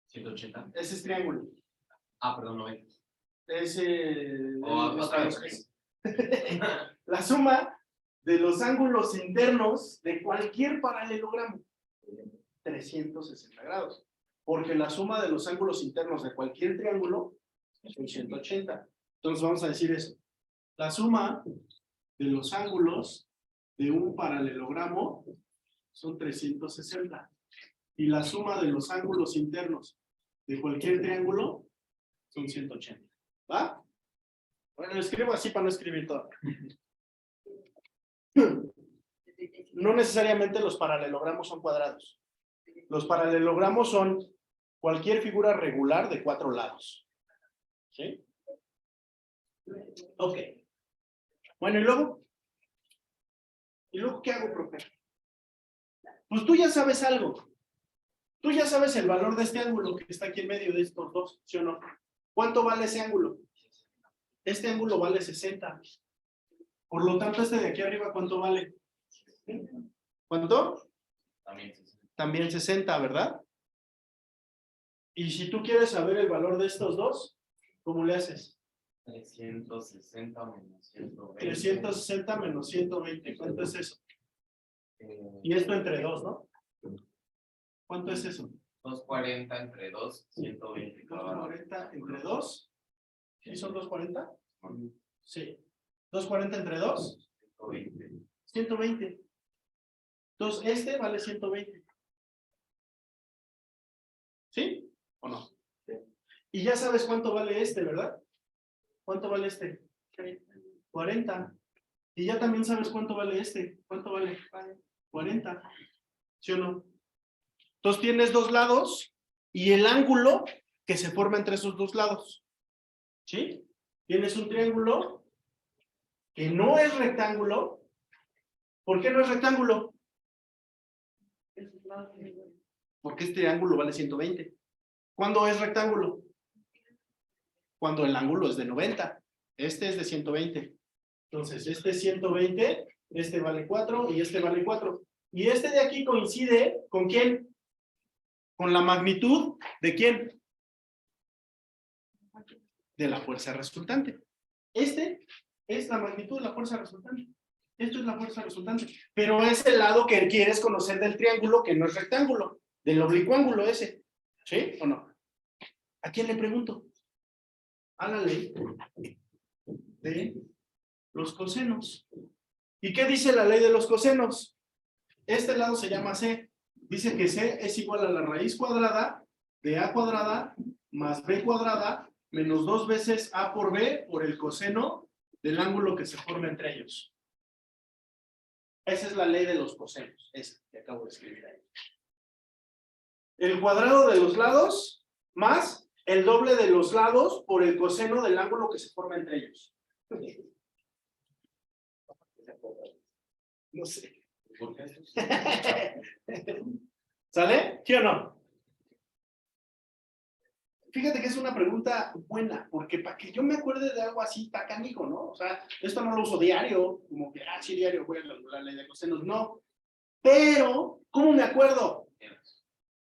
180. Ese es triángulo. Ah, perdón, 90. Otra vez. La suma de los ángulos internos de cualquier paralelogramo. 360 grados. Porque la suma de los ángulos internos de cualquier triángulo es un 180. Entonces vamos a decir eso. La suma de los ángulos de un paralelogramo son 360. Y la suma de los ángulos internos de cualquier triángulo son 180. ¿Va? Bueno, lo escribo así para no escribir todo. No necesariamente los paralelogramos son cuadrados. Los paralelogramos son cualquier figura regular de 4 lados. ¿Sí? Ok. Bueno, ¿y luego? ¿Y luego qué hago, profe? Pues tú ya sabes algo. Tú ya sabes el valor de este ángulo que está aquí en medio de estos dos, ¿sí o no? ¿Cuánto vale ese ángulo? Este ángulo vale 60. Por lo tanto, este de aquí arriba, ¿cuánto vale? ¿Cuánto? También 60, ¿verdad? Y si tú quieres saber el valor de estos dos, ¿cómo le haces? 360 menos 120. 360 menos 120. ¿Cuánto es eso? Y esto entre 2, ¿no? ¿Cuánto es eso? 240 entre 2, 120 cada uno. 240 entre 2. ¿Sí son 240? Sí. 240 entre 2. 120. 120. Entonces, este vale 120. ¿Sí? ¿O no? Sí. Y ya sabes cuánto vale este, ¿verdad? ¿Cuánto vale este? 40. Y ya también sabes cuánto vale este. ¿Cuánto vale? 40. ¿Sí o no? Entonces tienes dos lados y el ángulo que se forma entre esos dos lados. ¿Sí? Tienes un triángulo que no es rectángulo. ¿Por qué no es rectángulo? Porque este ángulo vale 120. ¿Cuándo es rectángulo? Cuando el ángulo es de 90. Este es de 120. Entonces, este es 120, este vale 4 y este vale 4. Y este de aquí coincide ¿con quién? Con la magnitud ¿de quién? De la fuerza resultante. Este es la magnitud de la fuerza resultante. Esto es la fuerza resultante. Pero es el lado que quieres conocer del triángulo que no es rectángulo. Del oblicuo ángulo ese. ¿Sí o no? ¿A quién le pregunto? A la ley de los cosenos. ¿Y qué dice la ley de los cosenos? Este lado se llama C. Dice que C es igual a la raíz cuadrada de A cuadrada más B cuadrada menos 2 veces A por B por el coseno del ángulo que se forma entre ellos. Esa es la ley de los cosenos, esa que acabo de escribir ahí. El cuadrado de los lados más el doble de los lados por el coseno del ángulo que se forma entre ellos. No sé. ¿Por qué? ¿Sale? ¿Sí o no? Fíjate que es una pregunta buena, porque para que yo me acuerde de algo así, está canijo, ¿no? O sea, esto no lo uso diario, como que, sí, diario voy a la ley de cosenos, no. Pero, ¿cómo me acuerdo?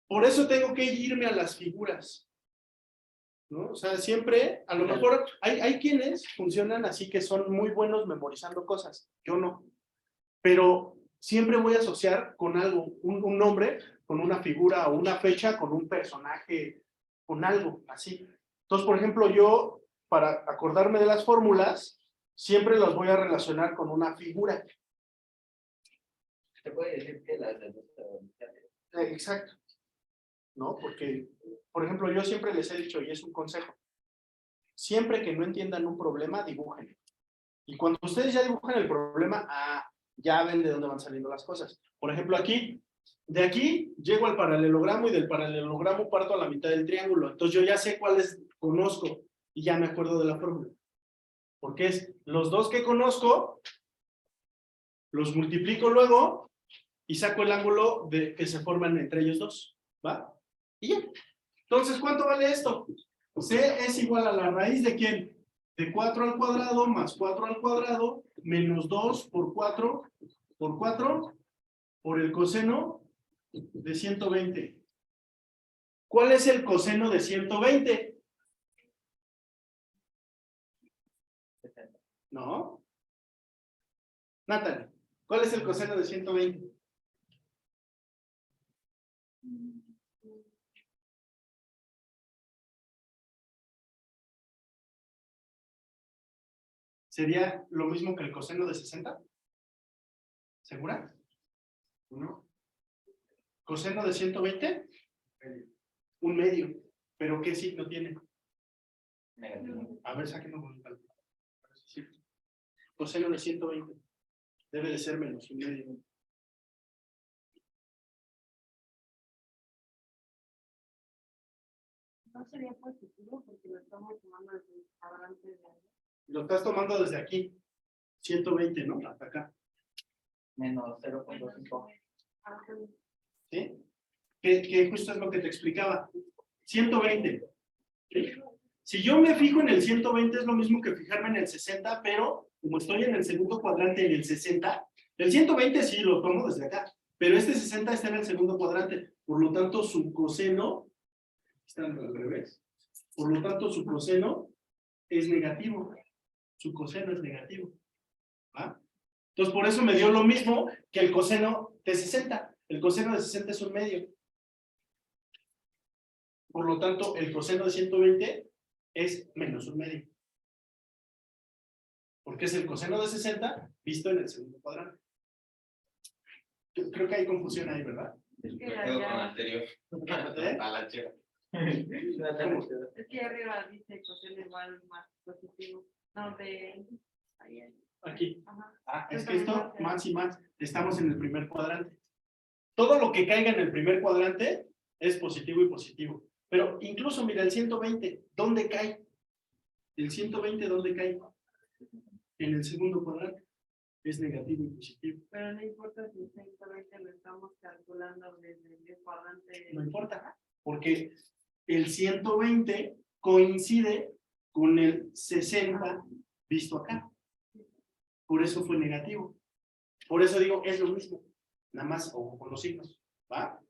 Por eso tengo que irme a las figuras, ¿no? O sea, siempre, a lo mejor, hay quienes funcionan así que son muy buenos memorizando cosas, yo no. Pero siempre voy a asociar con algo, un nombre, con una figura o una fecha, con un personaje, con algo así. Entonces, por ejemplo, yo, para acordarme de las fórmulas, siempre las voy a relacionar con una figura. Se puede decir que las de Exacto. ¿No? Porque, por ejemplo, yo siempre les he dicho, y es un consejo, siempre que no entiendan un problema, dibujen. Y cuando ustedes ya dibujan el problema, ya ven de dónde van saliendo las cosas. Por ejemplo, aquí, de aquí llego al paralelogramo y del paralelogramo parto a la mitad del triángulo. Entonces yo ya sé cuáles conozco y ya me acuerdo de la fórmula. Porque es los dos que conozco, los multiplico luego y saco el ángulo que se forman entre ellos dos. ¿Va? Y ya. Entonces, ¿cuánto vale esto? C es igual a la raíz de ¿quién? De 4 al cuadrado más 4 al cuadrado menos 2 por 4 por el coseno de 120. ¿Cuál es el coseno de 120? ¿No? Natalie, ¿cuál es el coseno de 120? sería lo mismo que el coseno de 60. ¿Segura? ¿Uno? ¿Coseno de 120? Un medio. ¿Pero qué signo tiene? Negativo. A ver, sáquenlo con un cálculo. Coseno de 120. Debe de ser menos un medio. No sería positivo porque lo estamos tomando desde el cuadrante de arriba. Lo estás tomando desde aquí. 120, ¿no? Hasta acá. Menos 0.5. Ah, sí. ¿Sí? Que justo es lo que te explicaba. 120. ¿Sí? Si yo me fijo en el 120 es lo mismo que fijarme en el 60, pero como estoy en el segundo cuadrante en el 60, el 120 sí lo tomo desde acá, pero este 60 está en el segundo cuadrante, por lo tanto su coseno, está al revés, por lo tanto su coseno es negativo, su coseno es negativo. ¿Va? Entonces por eso me dio lo mismo que el coseno de 60, el coseno de 60 es un medio. Por lo tanto, el coseno de 120 es menos un medio. Porque es el coseno de 60 visto en el segundo cuadrante. Yo creo que hay confusión ahí, ¿verdad? Es que Me quedo con el allá, anterior. ¿Eh? A la chera. es que arriba dice coseno igual más positivo. No, de ahí. Aquí. Ajá. Ah, es que esto, más y más, estamos en el primer cuadrante. Todo lo que caiga en el primer cuadrante es positivo y positivo. Pero incluso, mira, el 120, ¿dónde cae? El 120, ¿dónde cae? En el segundo cuadrante. Es negativo y positivo. Pero no importa si 120 lo estamos calculando desde el cuadrante. No importa, porque el 120 coincide con el 60 visto acá. Por eso fue negativo. Por eso digo, es lo mismo. Nada más, o con los signos. ¿Va?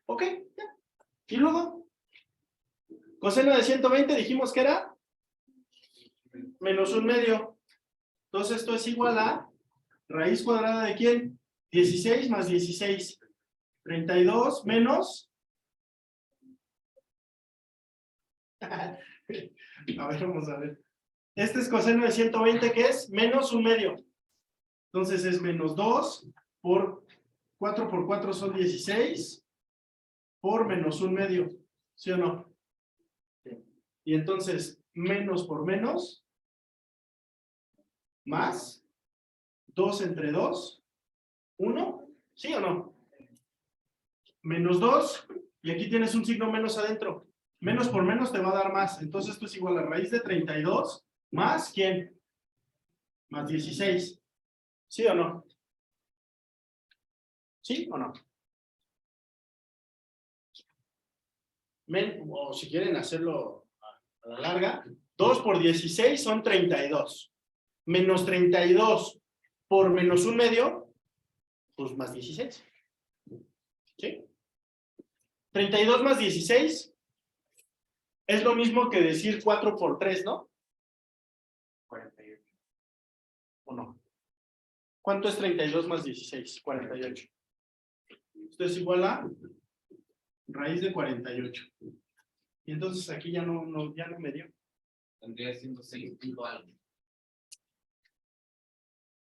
Ok, ya. Y luego, coseno de 120 dijimos que era menos un medio. Entonces esto es igual a raíz cuadrada de ¿quién? 16 más 16. 32 menos. A ver, vamos a ver. Este es coseno de 120, que es menos un medio. Entonces es menos 2 por 4 por 4 son 16 por menos un medio. ¿Sí o no? Y entonces, menos por menos, más 2 entre 2, 1, ¿sí o no? Menos 2, y aquí tienes un signo menos adentro. Menos por menos te va a dar más. Entonces esto es igual a raíz de 32 más, ¿quién? Más 16. ¿Sí o no? ¿Sí o no? O si quieren hacerlo a la larga, 2 por 16 son 32. Menos 32 por menos un medio, pues más 16. ¿Sí? 32 más 16 es lo mismo que decir 4 por 3, ¿no? 48. ¿O no? ¿Cuánto es 32 más 16? 48. Esto es igual a raíz de 48. Y entonces aquí ya no me dio. Tendría 106 punto algo.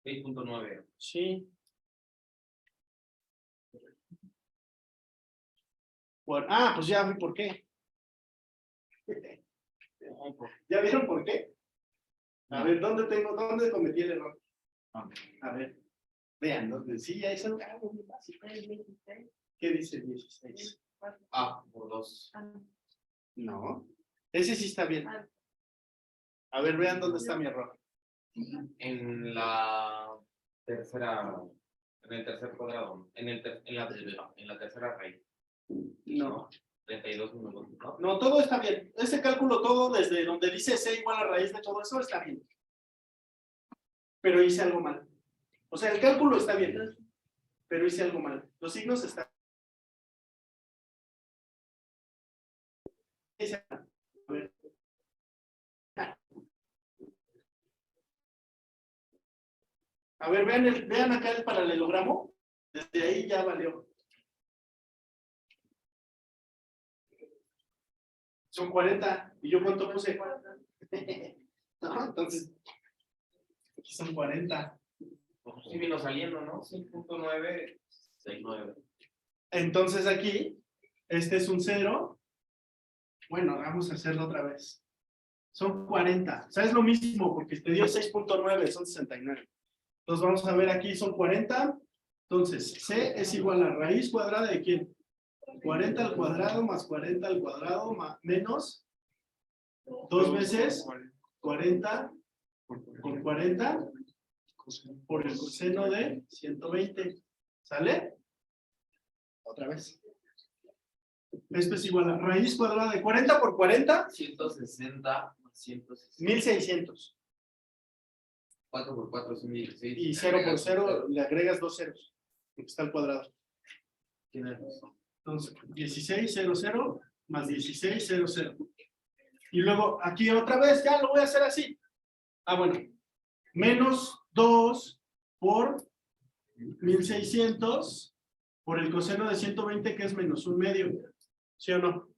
6.9. Sí. Bueno, pues ya vi por qué. ¿Ya vieron por qué? A ver, ¿dónde cometí el error? A ver, vean, ¿dónde? Sí, ya es algo muy básico. ¿Qué dice 16? Por 2. No, ese sí está bien. A ver, vean dónde está mi error. En la tercera, en el tercer cuadrado, en la tercera raíz. No. 32 menos 2, ¿no? No, todo está bien. Ese cálculo todo desde donde dice C igual a raíz de todo eso está bien. Pero hice algo mal. O sea, el cálculo está bien, pero hice algo mal. Los signos están. A ver. A ver, vean acá el paralelogramo. Desde ahí ya valió. Son 40. ¿Y yo cuánto puse? No, entonces, Aquí son 40. Sí vino saliendo, ¿no? 5.969. Entonces aquí, este es un 0. Bueno, vamos a hacerlo otra vez. Son 40. O sea, es lo mismo porque te dio 6.9, son 69. Entonces vamos a ver aquí, son 40. Entonces, C es igual a raíz cuadrada de ¿quién? 40 al cuadrado más 40 al cuadrado más, menos 2 veces 40 con 40 por el coseno de 120. ¿Sale? Otra vez. Esto es igual a raíz cuadrada de 40 por 40. 160 más 160. 1600. 4 por 4 son 16. Y 0 por 0 le agregas 2 ceros. Porque está al cuadrado. Tienes razón. Entonces, 1600 más 1600. Y luego aquí otra vez, ya lo voy a hacer así. Ah, bueno. Menos 2 por 1600 por el coseno de 120 que es menos 1/2. ¿Sí o no?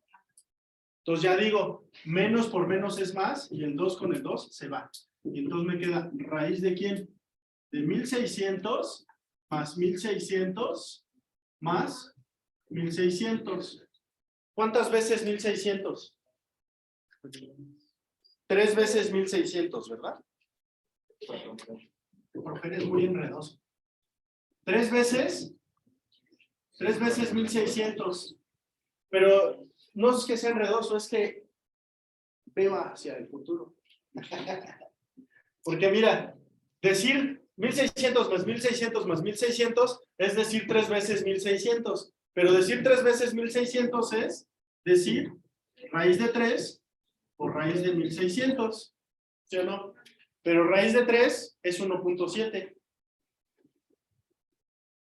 Entonces ya digo, menos por menos es más y el 2 con el 2 se va. Y entonces me queda raíz de ¿quién? De 1600 más 1600 más 1600. ¿Cuántas veces 1600? 3 veces 1600, ¿verdad? Porque eres muy enredoso. 3 veces 1600. Pero no es que sea enredoso, es que veo hacia el futuro. Porque mira, decir 1600 más 1600 más 1600 es decir 3 veces 1600. Pero decir 3 veces 1600 es decir raíz de 3 por raíz de 1600. ¿Sí o no? Pero raíz de 3 es 1.7.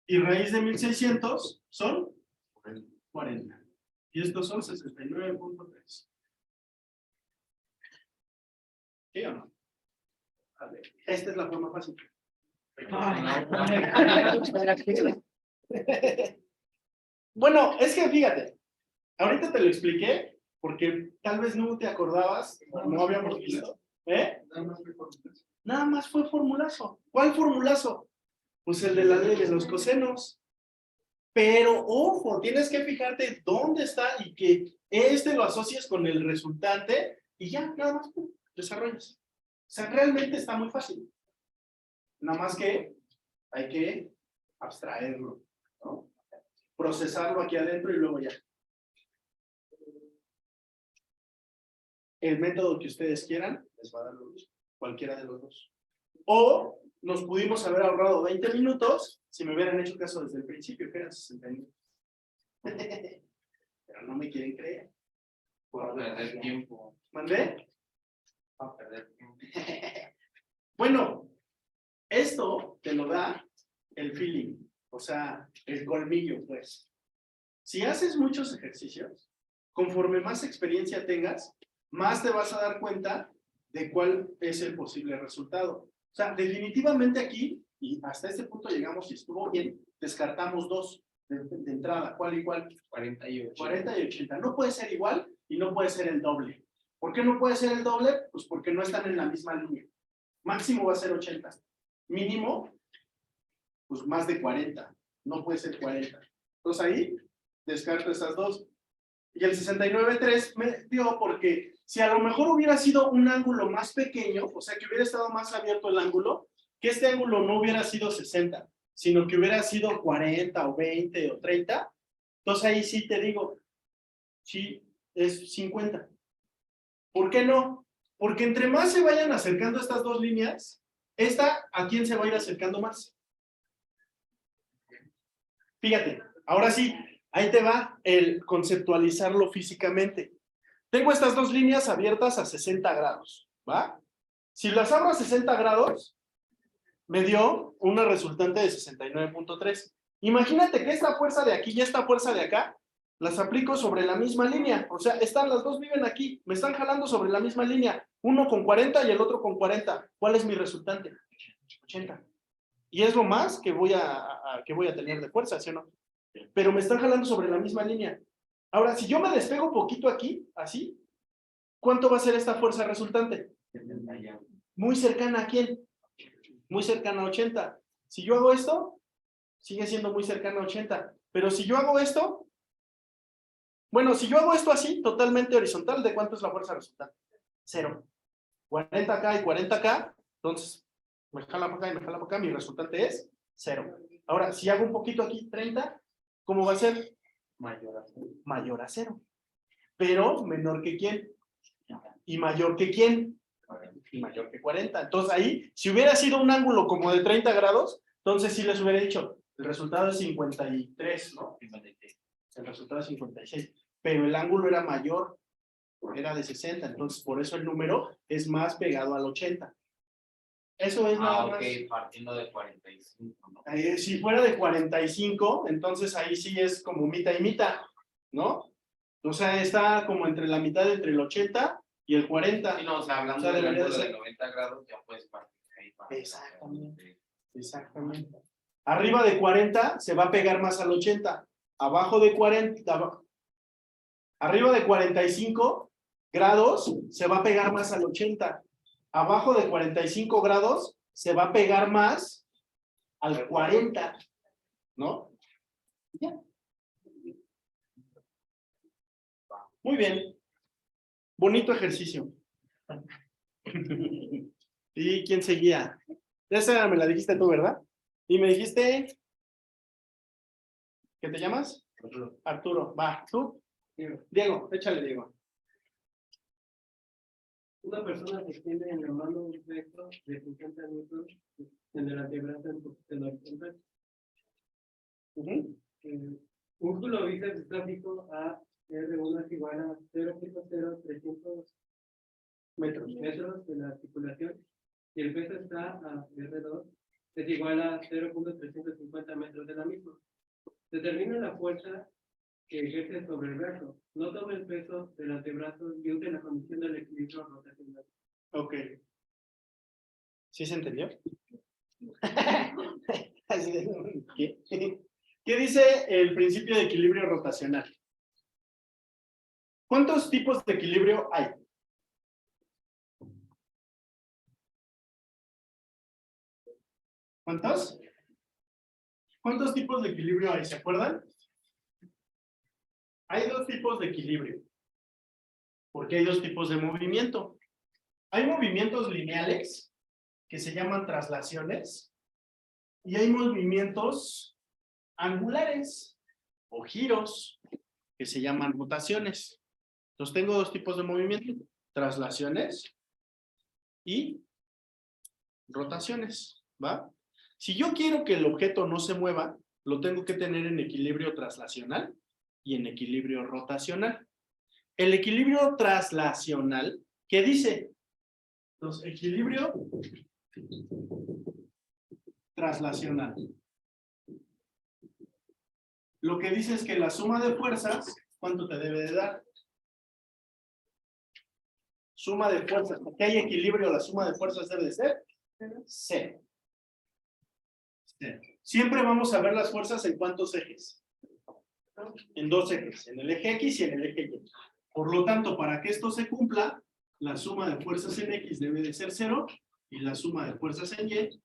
Y raíz de 1600 son 40. Y estos son 69.3. ¿Sí o no? A ver, esta es la forma fácil. Bueno, es que fíjate, ahorita te lo expliqué porque tal vez no te acordabas, no habíamos visto. Nada más fue formulazo. ¿Cuál formulazo? Pues el de la ley de los cosenos. Pero ojo, tienes que fijarte dónde está y que lo asocies con el resultante y ya, nada más desarrollas. O sea, realmente está muy fácil. Nada más que hay que abstraerlo, ¿no? Procesarlo aquí adentro y luego ya. El método que ustedes quieran les va a dar lo mismo, cualquiera de los dos. O nos pudimos haber ahorrado 20 minutos si me hubieran hecho caso desde el principio, que eran 60 minutos. Pero no me quieren creer. Por perder tiempo. ¿Mandé? A perder tiempo. Bueno, esto te lo da el feeling, o sea, el colmillo, pues. Si haces muchos ejercicios, conforme más experiencia tengas, más te vas a dar cuenta de cuál es el posible resultado. O sea, definitivamente aquí, y hasta este punto llegamos y estuvo bien, descartamos 2 de entrada, ¿cuál y cuál? 40 y 80. 40 y 80. No puede ser igual y no puede ser el doble. ¿Por qué no puede ser el doble? Pues porque no están en la misma línea. Máximo va a ser 80. Mínimo, pues más de 40. No puede ser 40. Entonces ahí descarto esas 2. Y el 69.3 me dio porque si a lo mejor hubiera sido un ángulo más pequeño, o sea que hubiera estado más abierto el ángulo, que este ángulo no hubiera sido 60, sino que hubiera sido 40 o 20 o 30, entonces ahí sí te digo, sí, es 50. ¿Por qué no? Porque entre más se vayan acercando estas dos líneas, ¿a quién se va a ir acercando más? Fíjate, ahora sí, ahí te va el conceptualizarlo físicamente. Tengo estas dos líneas abiertas a 60 grados, ¿va? Si las abro a 60 grados, me dio una resultante de 69.3. Imagínate que esta fuerza de aquí y esta fuerza de acá, las aplico sobre la misma línea. O sea, las dos viven aquí, me están jalando sobre la misma línea. Uno con 40 y el otro con 40. ¿Cuál es mi resultante? 80. Y es lo más que voy a tener de fuerza, ¿sí o no? Pero me están jalando sobre la misma línea. Ahora, si yo me despego poquito aquí, así, ¿cuánto va a ser esta fuerza resultante? Muy cercana a quién? muy cercana a 80. Si yo hago esto, sigue siendo muy cercana a 80. Pero si yo hago esto, bueno, si yo hago esto así, totalmente horizontal, ¿de cuánto es la fuerza resultante? 0. 40 acá y 40 acá, entonces me jala para acá y me jala para acá, mi resultante es 0. Ahora, si hago un poquito aquí, 30, ¿cómo va a ser? Mayor a 0. Pero menor que quién. ¿Y mayor que quién? Y mayor que 40. Entonces ahí, si hubiera sido un ángulo como de 30 grados, entonces sí les hubiera dicho, el resultado es 53, ¿no? El resultado es 56. Pero el ángulo era mayor, era de 60, entonces por eso el número es más pegado al 80. Eso es nada Ah, más. ok, partiendo de 45, ¿no? Si fuera de 45, entonces ahí sí es como mitad y mitad, ¿no? O sea, está como entre la mitad, entre el 80 y el 40. Sí, no, o sea, hablando O sea, del debería ángulo de de ser. 90 grados, ya puedes partir ahí para. Exactamente. Exactamente. Arriba de 40 se va a pegar más al 80. Abajo de 40, arriba de 45 grados se va a pegar más al 80. Abajo de 45 grados se va a pegar más al 40, ¿no? Ya. Muy bien. Bonito ejercicio. ¿Y quién seguía? Esa me la dijiste tú, ¿verdad? Y me dijiste ¿qué te llamas? Arturo. Va, ¿tú? Diego, échale, Diego. Una persona sostiene en la mano un vector de 50 newtons en el antebrazo en posición horizontal. Un kilobíceps estático a R1 es igual a 0.0300 metros de la articulación y el peso está a R2 es igual a 0.350 metros de la misma. Determina la fuerza que ejerce sobre el brazo. No tome el peso del antebrazo y use la condición del equilibrio rotacional. Ok. ¿Sí se entendió? ¿Qué? ¿Qué dice el principio de equilibrio rotacional? ¿Cuántos tipos de equilibrio hay? ¿Cuántos? ¿Cuántos tipos de equilibrio hay? ¿Se acuerdan? Hay dos tipos de equilibrio. Porque hay dos tipos de movimiento. Hay movimientos lineales, que se llaman traslaciones, y hay movimientos angulares o giros, que se llaman rotaciones. Entonces tengo dos tipos de movimiento, traslaciones y rotaciones, ¿va? Si yo quiero que el objeto no se mueva, lo tengo que tener en equilibrio traslacional y en equilibrio rotacional. El equilibrio traslacional, ¿qué dice? Entonces, equilibrio traslacional. Lo que dice es que la suma de fuerzas, ¿cuánto te debe de dar? Suma de fuerzas. Porque hay equilibrio, la suma de fuerzas debe de ser 0. Siempre vamos a ver las fuerzas en cuántos ejes. En dos ejes, en el eje X y en el eje Y. Por lo tanto, para que esto se cumpla, la suma de fuerzas en X debe de ser 0 y la suma de fuerzas en Y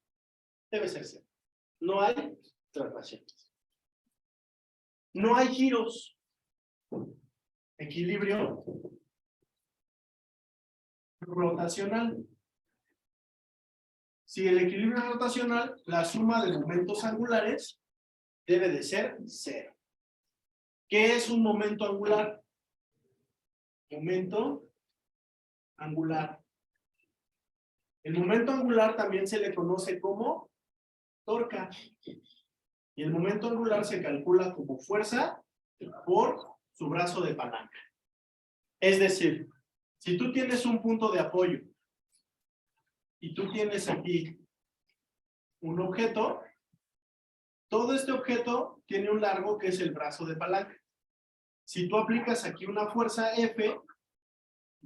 debe ser 0. No hay traslaciones. No hay giros. Equilibrio rotacional. Si el equilibrio es rotacional, la suma de momentos angulares debe de ser 0. ¿Qué es un momento angular? Momento angular. El momento angular también se le conoce como torca. Y el momento angular se calcula como fuerza por su brazo de palanca. Es decir, si tú tienes un punto de apoyo y tú tienes aquí un objeto, todo este objeto tiene un largo que es el brazo de palanca. Si tú aplicas aquí una fuerza F,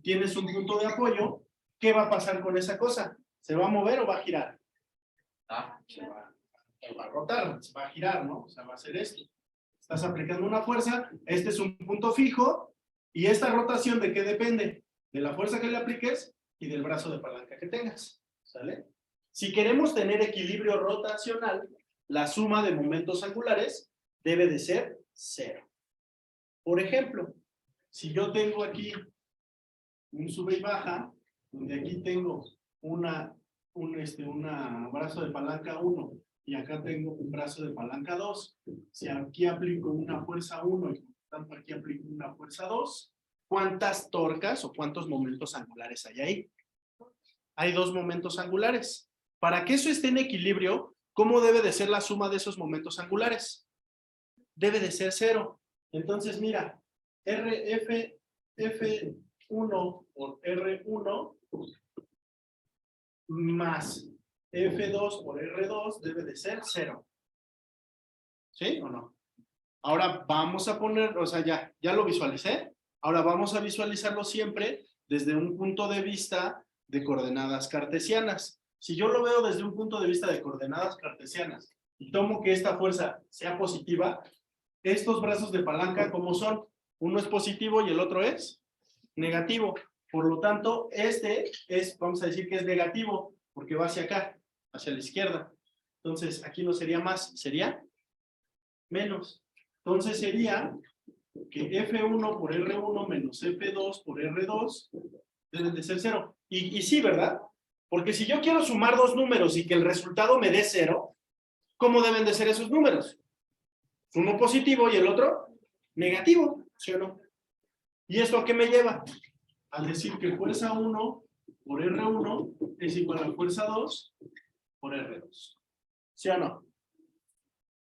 tienes un punto de apoyo, ¿qué va a pasar con esa cosa? ¿Se va a mover o va a girar? Se va a rotar, se va a girar, ¿no? O sea, va a hacer esto. Estás aplicando una fuerza, este es un punto fijo, y esta rotación, ¿de qué depende? De la fuerza que le apliques y del brazo de palanca que tengas, ¿sale? Si queremos tener equilibrio rotacional, la suma de momentos angulares debe de ser 0. Por ejemplo, si yo tengo aquí un sube y baja, donde aquí tengo un brazo de palanca 1 y acá tengo un brazo de palanca 2, si aquí aplico una fuerza 1 y por tanto aquí aplico una fuerza 2, ¿cuántas torcas o cuántos momentos angulares hay ahí? Hay 2 momentos angulares. Para que eso esté en equilibrio, ¿cómo debe de ser la suma de esos momentos angulares? Debe de ser 0. Entonces, mira, F1 por R1 más F2 por R2 debe de ser 0. ¿Sí o no? Ahora vamos a poner, o sea, ya lo visualicé. Ahora vamos a visualizarlo siempre desde un punto de vista de coordenadas cartesianas. Si yo lo veo desde un punto de vista de coordenadas cartesianas y tomo que esta fuerza sea positiva, estos brazos de palanca, ¿cómo son? Uno es positivo y el otro es negativo. Por lo tanto, este es, vamos a decir que es negativo, porque va hacia acá, hacia la izquierda. Entonces, aquí no sería más, sería menos. Entonces sería que F1 por R1 menos F2 por R2 deben de ser 0. Y sí, ¿verdad? Porque si yo quiero sumar 2 números y que el resultado me dé 0, ¿cómo deben de ser esos números? Uno positivo y el otro negativo, ¿sí o no? ¿Y esto a qué me lleva? A decir que fuerza 1 por R1 es igual a fuerza 2 por R2. ¿Sí o no?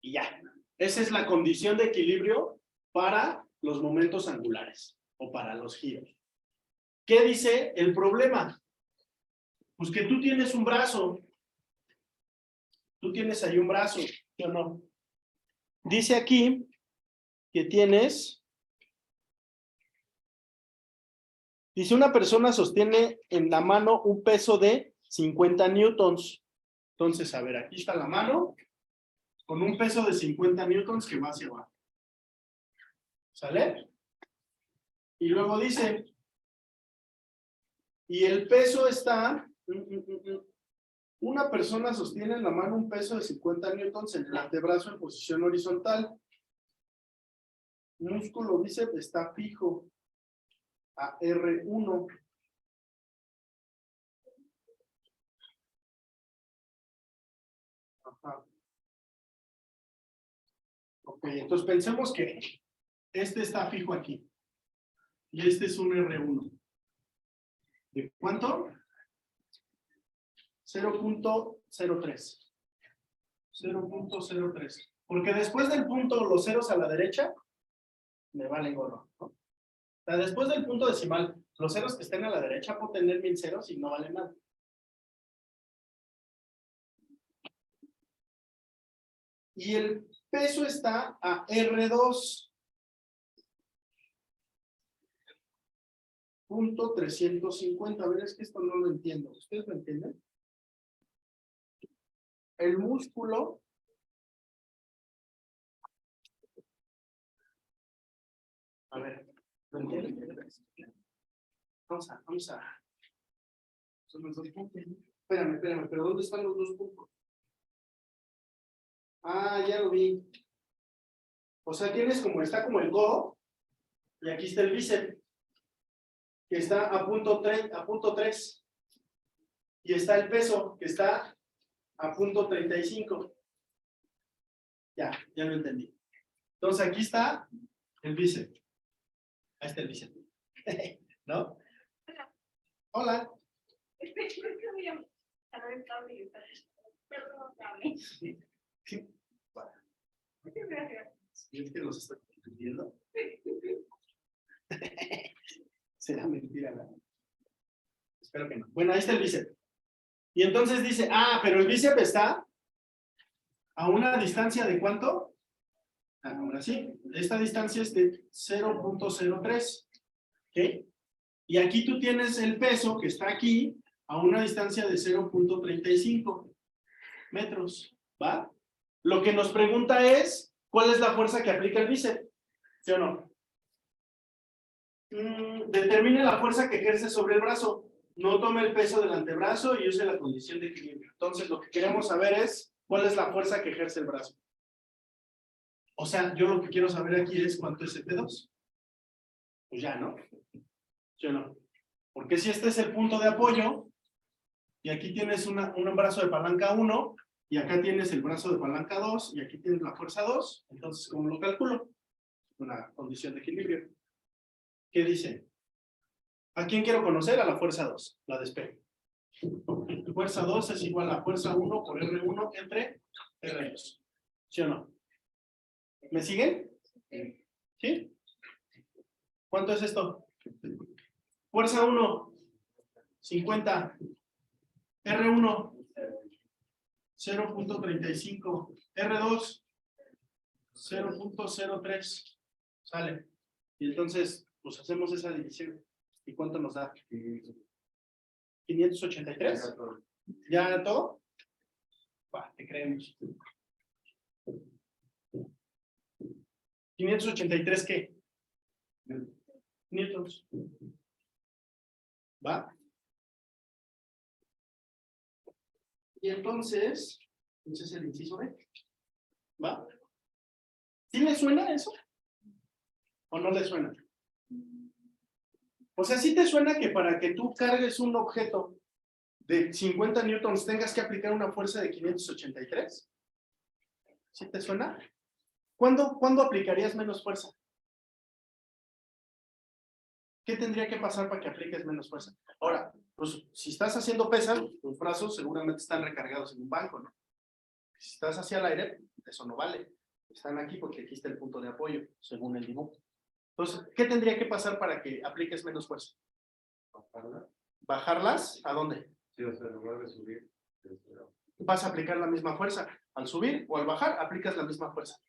Y ya. Esa es la condición de equilibrio para los momentos angulares o para los giros. ¿Qué dice el problema? Pues que tú tienes un brazo. Tú tienes ahí un brazo, ¿sí o no? Dice aquí que tienes... Dice, una persona sostiene en la mano un peso de 50 newtons. Entonces, a ver, aquí está la mano con un peso de 50 newtons que va hacia abajo. ¿Sale? Y luego dice, y el peso está, una persona sostiene en la mano un peso de 50 newtons en el antebrazo en posición horizontal. Músculo bíceps está fijo a R1. Ajá. Ok, entonces pensemos que este está fijo aquí. Y este es un R1. ¿De cuánto? 0.03. 0.03. Porque después del punto, los ceros a la derecha, me valen gorro, ¿no? O sea, después del punto decimal, los ceros que estén a la derecha pueden tener 1000 ceros y no valen nada. Y el peso está a R2. Punto 350. A ver, es que esto no lo entiendo. ¿Ustedes lo entienden? El músculo a ver, ¿lo entienden? Vamos a. Son los 2 puntos. Espérame, pero ¿dónde están los 2 puntos? Ah, ya lo vi. O sea, tienes como, está como el codo, y aquí está el bíceps, que está a punto 3, y está el peso, que está a punto 35. Ya lo entendí. Entonces aquí está el bíceps. Ahí está el bíceps. ¿No? Hola. ¿Es que los estoy entendiendo? Será mentira, ¿verdad? Espero que no. Bueno, ahí está el bíceps. Y entonces dice, pero el bíceps está a una distancia de ¿cuánto? Ahora sí, esta distancia es de 0.03. ¿Ok? Y aquí tú tienes el peso que está aquí a una distancia de 0.35 metros. ¿Va? Lo que nos pregunta es, ¿cuál es la fuerza que aplica el bíceps? ¿Sí o no? Determine la fuerza que ejerce sobre el brazo. no tome el peso del antebrazo y use la condición de equilibrio. Entonces, lo que queremos saber es cuál es la fuerza que ejerce el brazo. O sea, yo lo que quiero saber aquí es cuánto es el P2. Pues ya, ¿no? ¿Sí o no? Porque si este es el punto de apoyo, y aquí tienes un brazo de palanca 1, y acá tienes el brazo de palanca 2, y aquí tienes la fuerza 2, entonces, ¿cómo lo calculo? Una condición de equilibrio. ¿Qué dice? ¿A quién quiero conocer? A la fuerza 2, la despegue. Fuerza 2 es igual a fuerza 1 por R1 entre R2. ¿Sí o no? ¿Me siguen? ¿Sí? ¿Cuánto es esto? Fuerza 1, 50. R1, 0.35. R2, 0.03. Sale. Y entonces, pues hacemos esa división. ¿Y cuánto nos da? 583. ¿Ya todo? Va, te creemos. 583, ¿qué? Newtons. ¿Va? Y entonces es el inciso B. ¿Va? ¿Sí le suena eso? ¿O no le suena? O sea, ¿sí te suena que para que tú cargues un objeto de 50 newtons tengas que aplicar una fuerza de 583? ¿Sí te suena? ¿Cuándo aplicarías menos fuerza? ¿Qué tendría que pasar para que apliques menos fuerza? Ahora, pues si estás haciendo pesas, tus brazos seguramente están recargados en un banco, ¿no? Si estás hacia el aire, eso no vale. Están aquí porque aquí está el punto de apoyo, según el dibujo. Entonces, ¿qué tendría que pasar para que apliques menos fuerza? ¿Bajarlas? ¿A dónde? Sí, o sea, en lugar de subir. Vas a aplicar la misma fuerza. Al subir o al bajar, aplicas la misma fuerza.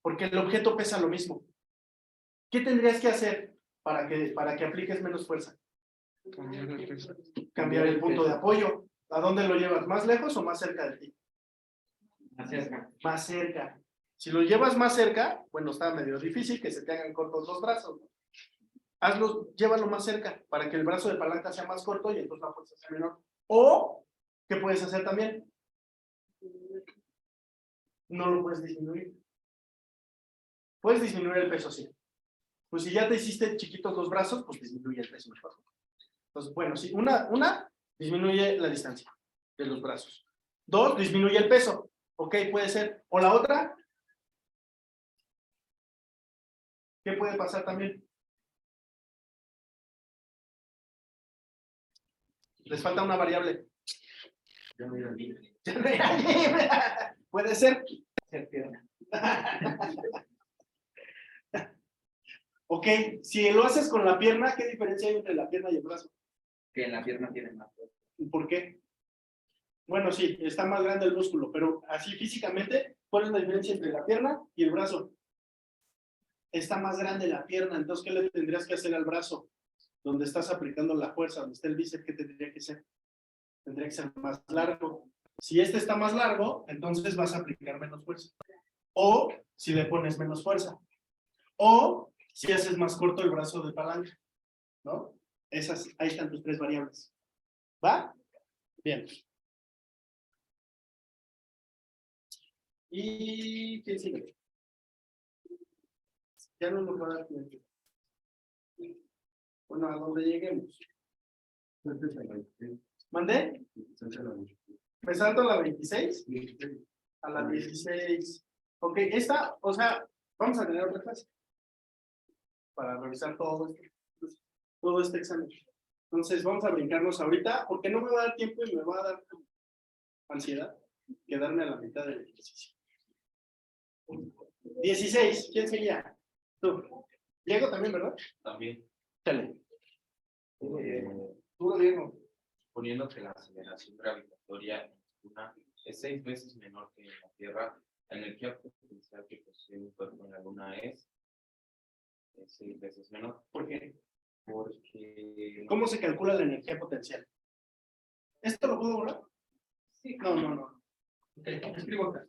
Porque el objeto pesa lo mismo. ¿Qué tendrías que hacer para que apliques menos fuerza? Cambiar el punto de apoyo. ¿A dónde lo llevas? ¿Más lejos o más cerca de ti? Más cerca. Más cerca. Si lo llevas más cerca, bueno, está medio difícil que se te hagan cortos los brazos, ¿no? Llévalo más cerca para que el brazo de palanca sea más corto y entonces la fuerza sea menor. O, ¿qué puedes hacer también? No lo puedes disminuir. Puedes disminuir el peso, sí. Pues si ya te hiciste chiquitos los brazos, pues disminuye el peso mejor. Entonces, bueno, sí, una disminuye la distancia de los brazos. 2, disminuye el peso. Ok, puede ser. O la otra, ¿qué puede pasar también? Les falta una variable. Ya me iba libre. Puede ser. Ok, si lo haces con la pierna, ¿qué diferencia hay entre la pierna y el brazo? Que en la pierna tiene más fuerza. ¿Por qué? Bueno, sí, está más grande el músculo, pero así físicamente, ¿cuál es la diferencia entre la pierna y el brazo? Está más grande la pierna, entonces, ¿qué le tendrías que hacer al brazo? Donde estás aplicando la fuerza, donde está el bíceps, ¿qué tendría que ser? Tendría que ser más largo. Si este está más largo, entonces vas a aplicar menos fuerza. O si le pones menos fuerza. O si haces más corto el brazo de palanca. ¿No? Ahí están tus 3 variables. ¿Va? Bien. ¿Y quién sigue? Ya no nos va a dar tiempo. Bueno, a donde lleguemos. ¿Mandé? ¿Me salto a la 26? A la 16. Ok, esta, o sea, vamos a tener otra clase para revisar todo este examen. Entonces, vamos a brincarnos ahorita, porque no me va a dar tiempo y me va a dar ansiedad quedarme a la mitad del ejercicio. 16, ¿quién seguía? Tú. Diego también, ¿verdad? También, Dale. tú, Diego, suponiendo que la aceleración gravitatoria es 6 veces menor que en la Tierra, la energía potencial que posee un cuerpo en la Luna es 6 veces menor. ¿Por qué? Porque... ¿Cómo se calcula la energía potencial? ¿Esto lo puedo borrar? Sí. No. Ok, escribo acá.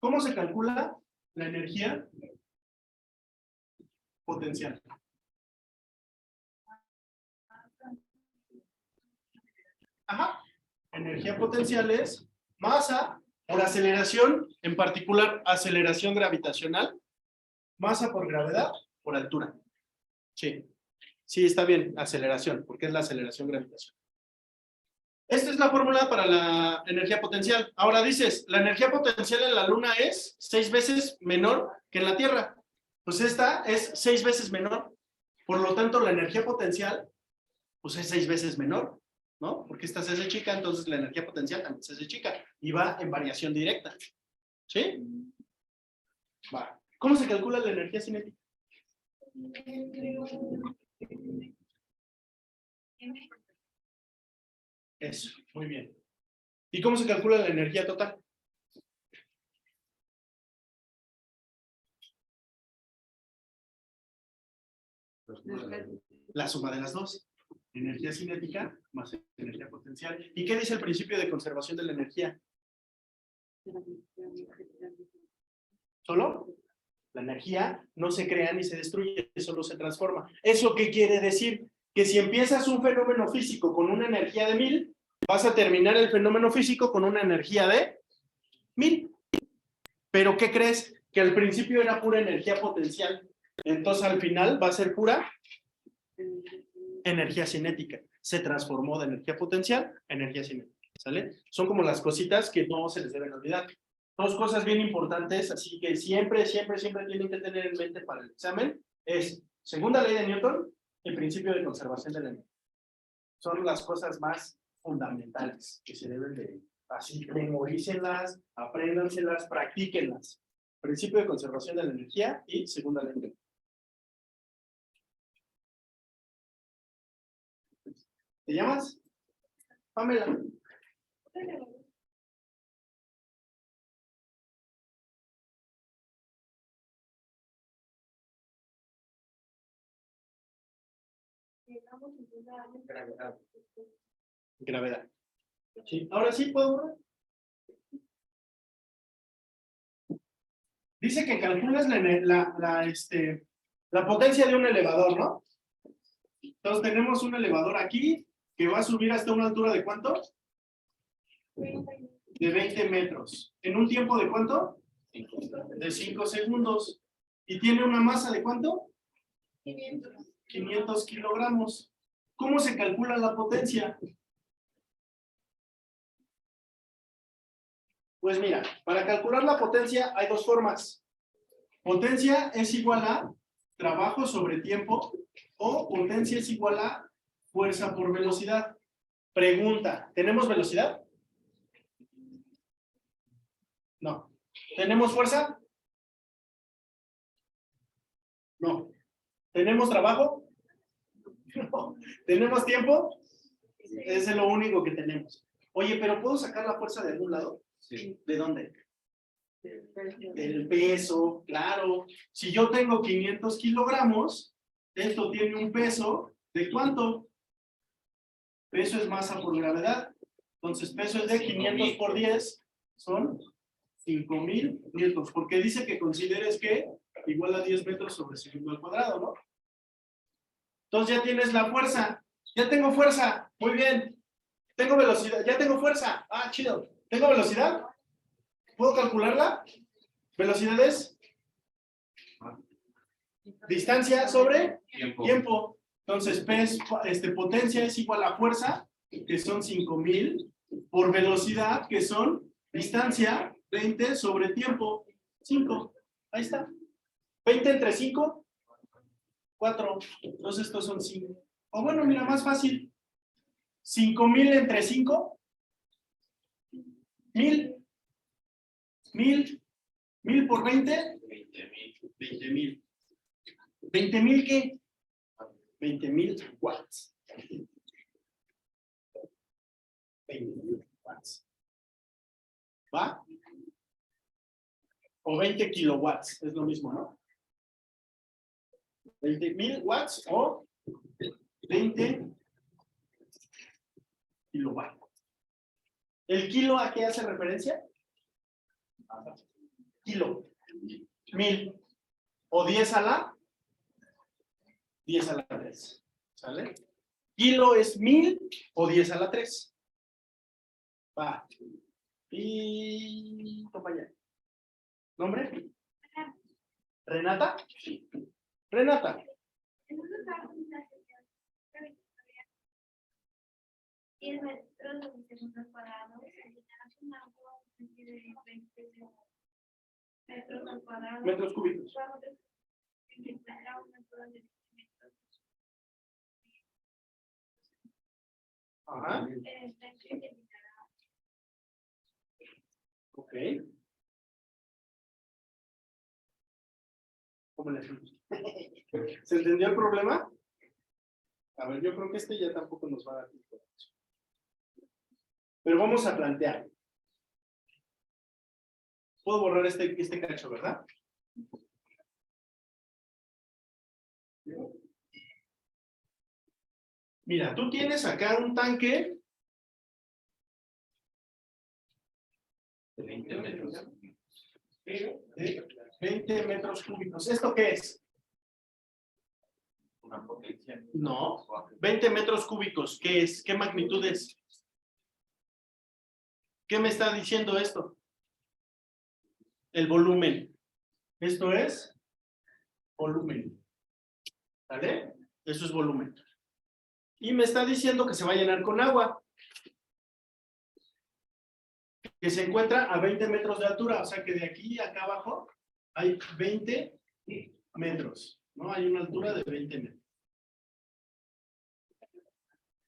¿Cómo se calcula la energía potencial? Ajá. Energía potencial es masa por aceleración, en particular aceleración gravitacional, masa por gravedad por altura. Sí. Sí, está bien, aceleración, porque es la aceleración gravitacional. Esta es la fórmula para la energía potencial. Ahora dices, la energía potencial en la Luna es 6 veces menor que en la Tierra. Pues esta es 6 veces menor. Por lo tanto, la energía potencial pues es 6 veces menor, ¿no? Porque esta se hace chica, entonces la energía potencial también se hace chica. Y va en variación directa. ¿Sí? Va. ¿Cómo se calcula la energía cinética? Eso, muy bien. ¿Y cómo se calcula la energía total? La suma de las dos. Energía cinética más energía potencial. ¿Y qué dice el principio de conservación de la energía? ¿Solo? La energía no se crea ni se destruye, solo se transforma. ¿Eso qué quiere decir? Que si empiezas un fenómeno físico con una energía de 1000, vas a terminar el fenómeno físico con una energía de 1000. ¿Pero qué crees? Que al principio era pura energía potencial. Entonces al final va a ser pura energía cinética. Se transformó de energía potencial a energía cinética. ¿Sale? Son como las cositas que no se les deben olvidar. Dos cosas bien importantes, así que siempre tienen que tener en mente para el examen, es segunda ley de Newton, el principio de conservación de la energía. Son las cosas más fundamentales que se deben de, así, memorícenlas, apréndanselas, practíquenlas. Principio de conservación de la energía y segunda ley de Newton. ¿Te llamas? Pamela. Gravedad. Sí. Ahora sí puedo borrar. Dice que calculas la potencia de un elevador, ¿no? Entonces tenemos un elevador aquí que va a subir hasta una altura de ¿cuánto? De 20 metros. ¿En un tiempo de cuánto? De 5 segundos. ¿Y tiene una masa de cuánto? 500 kilogramos. ¿Cómo se calcula la potencia? Pues mira, para calcular la potencia hay dos formas. Potencia es igual a trabajo sobre tiempo o potencia es igual a fuerza por velocidad. Pregunta, ¿tenemos velocidad? No. ¿Tenemos fuerza? No. ¿Tenemos trabajo? No. ¿Tenemos tiempo? Ese es lo único que tenemos. Oye, ¿pero puedo sacar la fuerza de algún lado? Sí. ¿De dónde? Del peso, claro. Si yo tengo 500 kilogramos, esto tiene un peso, ¿de cuánto? Peso es masa por gravedad. Entonces, peso es de 500 por 10, son 5000 newtons, porque dice que consideres que igual a 10 metros sobre segundo al cuadrado, ¿no? Entonces ya tienes la fuerza. Ya tengo fuerza. Muy bien. Tengo velocidad. Ya tengo fuerza. Ah, chido. ¿Tengo velocidad? ¿Puedo calcularla? Velocidad es distancia sobre tiempo. Entonces, potencia es igual a fuerza, que son 5000, por velocidad, que son distancia, 20 sobre tiempo, 5. Ahí está. 20 entre 5, 4. Entonces, estos son 5. O bueno, mira, más fácil. 5000 entre 5, 1000. 1000 por 20, 20,000. ¿20,000 qué? 20,000 watts. 20,000 watts. ¿Va? O 20 kilowatts, es lo mismo, ¿no? 20,000 watts o 20 kilowatts. ¿El kilo a qué hace referencia? Kilo. 1000. O 10 a la 3. ¿Sale? Kilo es 1000 o 10 a la 3. Va. Y compañera. ¿Nombre? ¿Renata? Renata. En un lugar donde la sección gravitatoria 10 metros sobre segundo cuadrado, se llenará con agua a partir de 20 metros al cuadrado. Metros cúbicos. Bajo de se encuentra una altura de 20 metros. Ajá. El tanque llenará. Ok. ¿Cómo le hacemos? ¿Se entendió el problema? A ver, yo creo que este ya tampoco nos va a dar tiempo. Pero vamos a plantear. Puedo borrar este cacho, ¿verdad? Mira, tú tienes acá un tanque De 20 metros. de 20 metros cúbicos. ¿Esto qué es? Una potencia. No. 20 metros cúbicos. ¿Qué es? ¿Qué magnitud es? ¿Qué me está diciendo esto? El volumen. Esto es volumen. ¿Vale? Eso es volumen. Y me está diciendo que se va a llenar con agua. Que se encuentra a 20 metros de altura. O sea que de aquí a acá abajo hay 20 metros. ¿No? Hay una altura de 20 metros.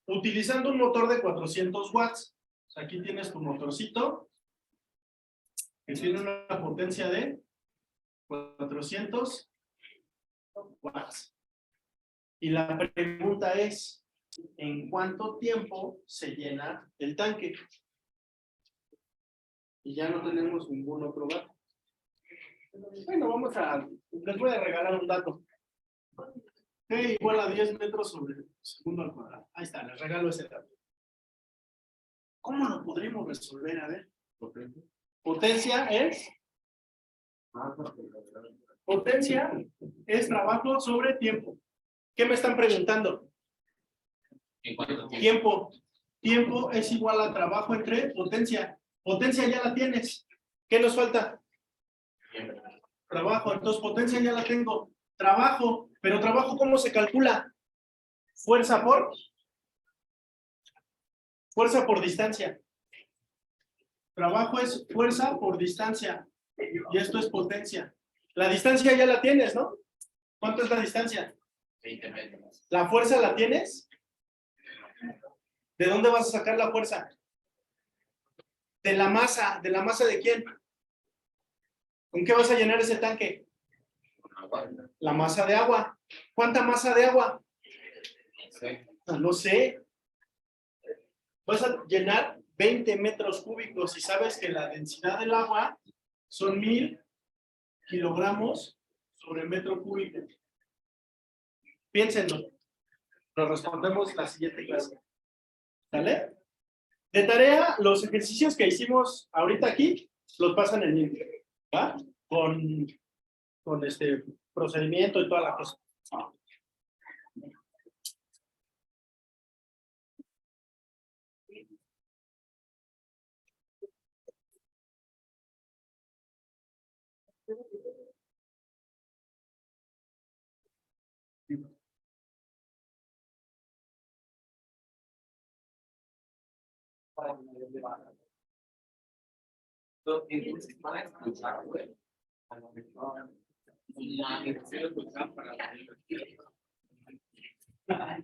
Utilizando un motor de 400 watts. O sea, aquí tienes tu motorcito que tiene una potencia de 400 watts. Y la pregunta es, ¿en cuánto tiempo se llena el tanque? Y ya no tenemos ningún otro dato. Bueno, les voy a regalar un dato. T igual a 10 metros sobre segundo al cuadrado. Ahí está, les regalo ese dato. ¿Cómo lo podremos resolver? A ver. Potencia es trabajo sobre tiempo. ¿Qué me están preguntando? ¿En cuánto tiempo? Tiempo. Tiempo es igual a trabajo entre potencia. Potencia ya la tienes. ¿Qué nos falta? Trabajo. Entonces potencia ya la tengo. Trabajo. Pero trabajo, ¿cómo se calcula? Fuerza por distancia. Trabajo es fuerza por distancia. Y esto es potencia. La distancia ya la tienes, ¿no? ¿Cuánto es la distancia? 20 metros. ¿La fuerza la tienes? ¿De dónde vas a sacar la fuerza? De la masa. ¿De la masa de quién? ¿Con qué vas a llenar ese tanque? La masa de agua. ¿Cuánta masa de agua? No sé. Vas a llenar 20 metros cúbicos y sabes que la densidad del agua son 1000 kilogramos sobre metro cúbico. Piénsenlo. Lo respondemos la siguiente clase. ¿Sale? De tarea, los ejercicios que hicimos ahorita aquí, los pasan en línea. ¿Va? Con este procedimiento y toda la cosa. Entonces van a escuchar, güey. A lo mejor. Para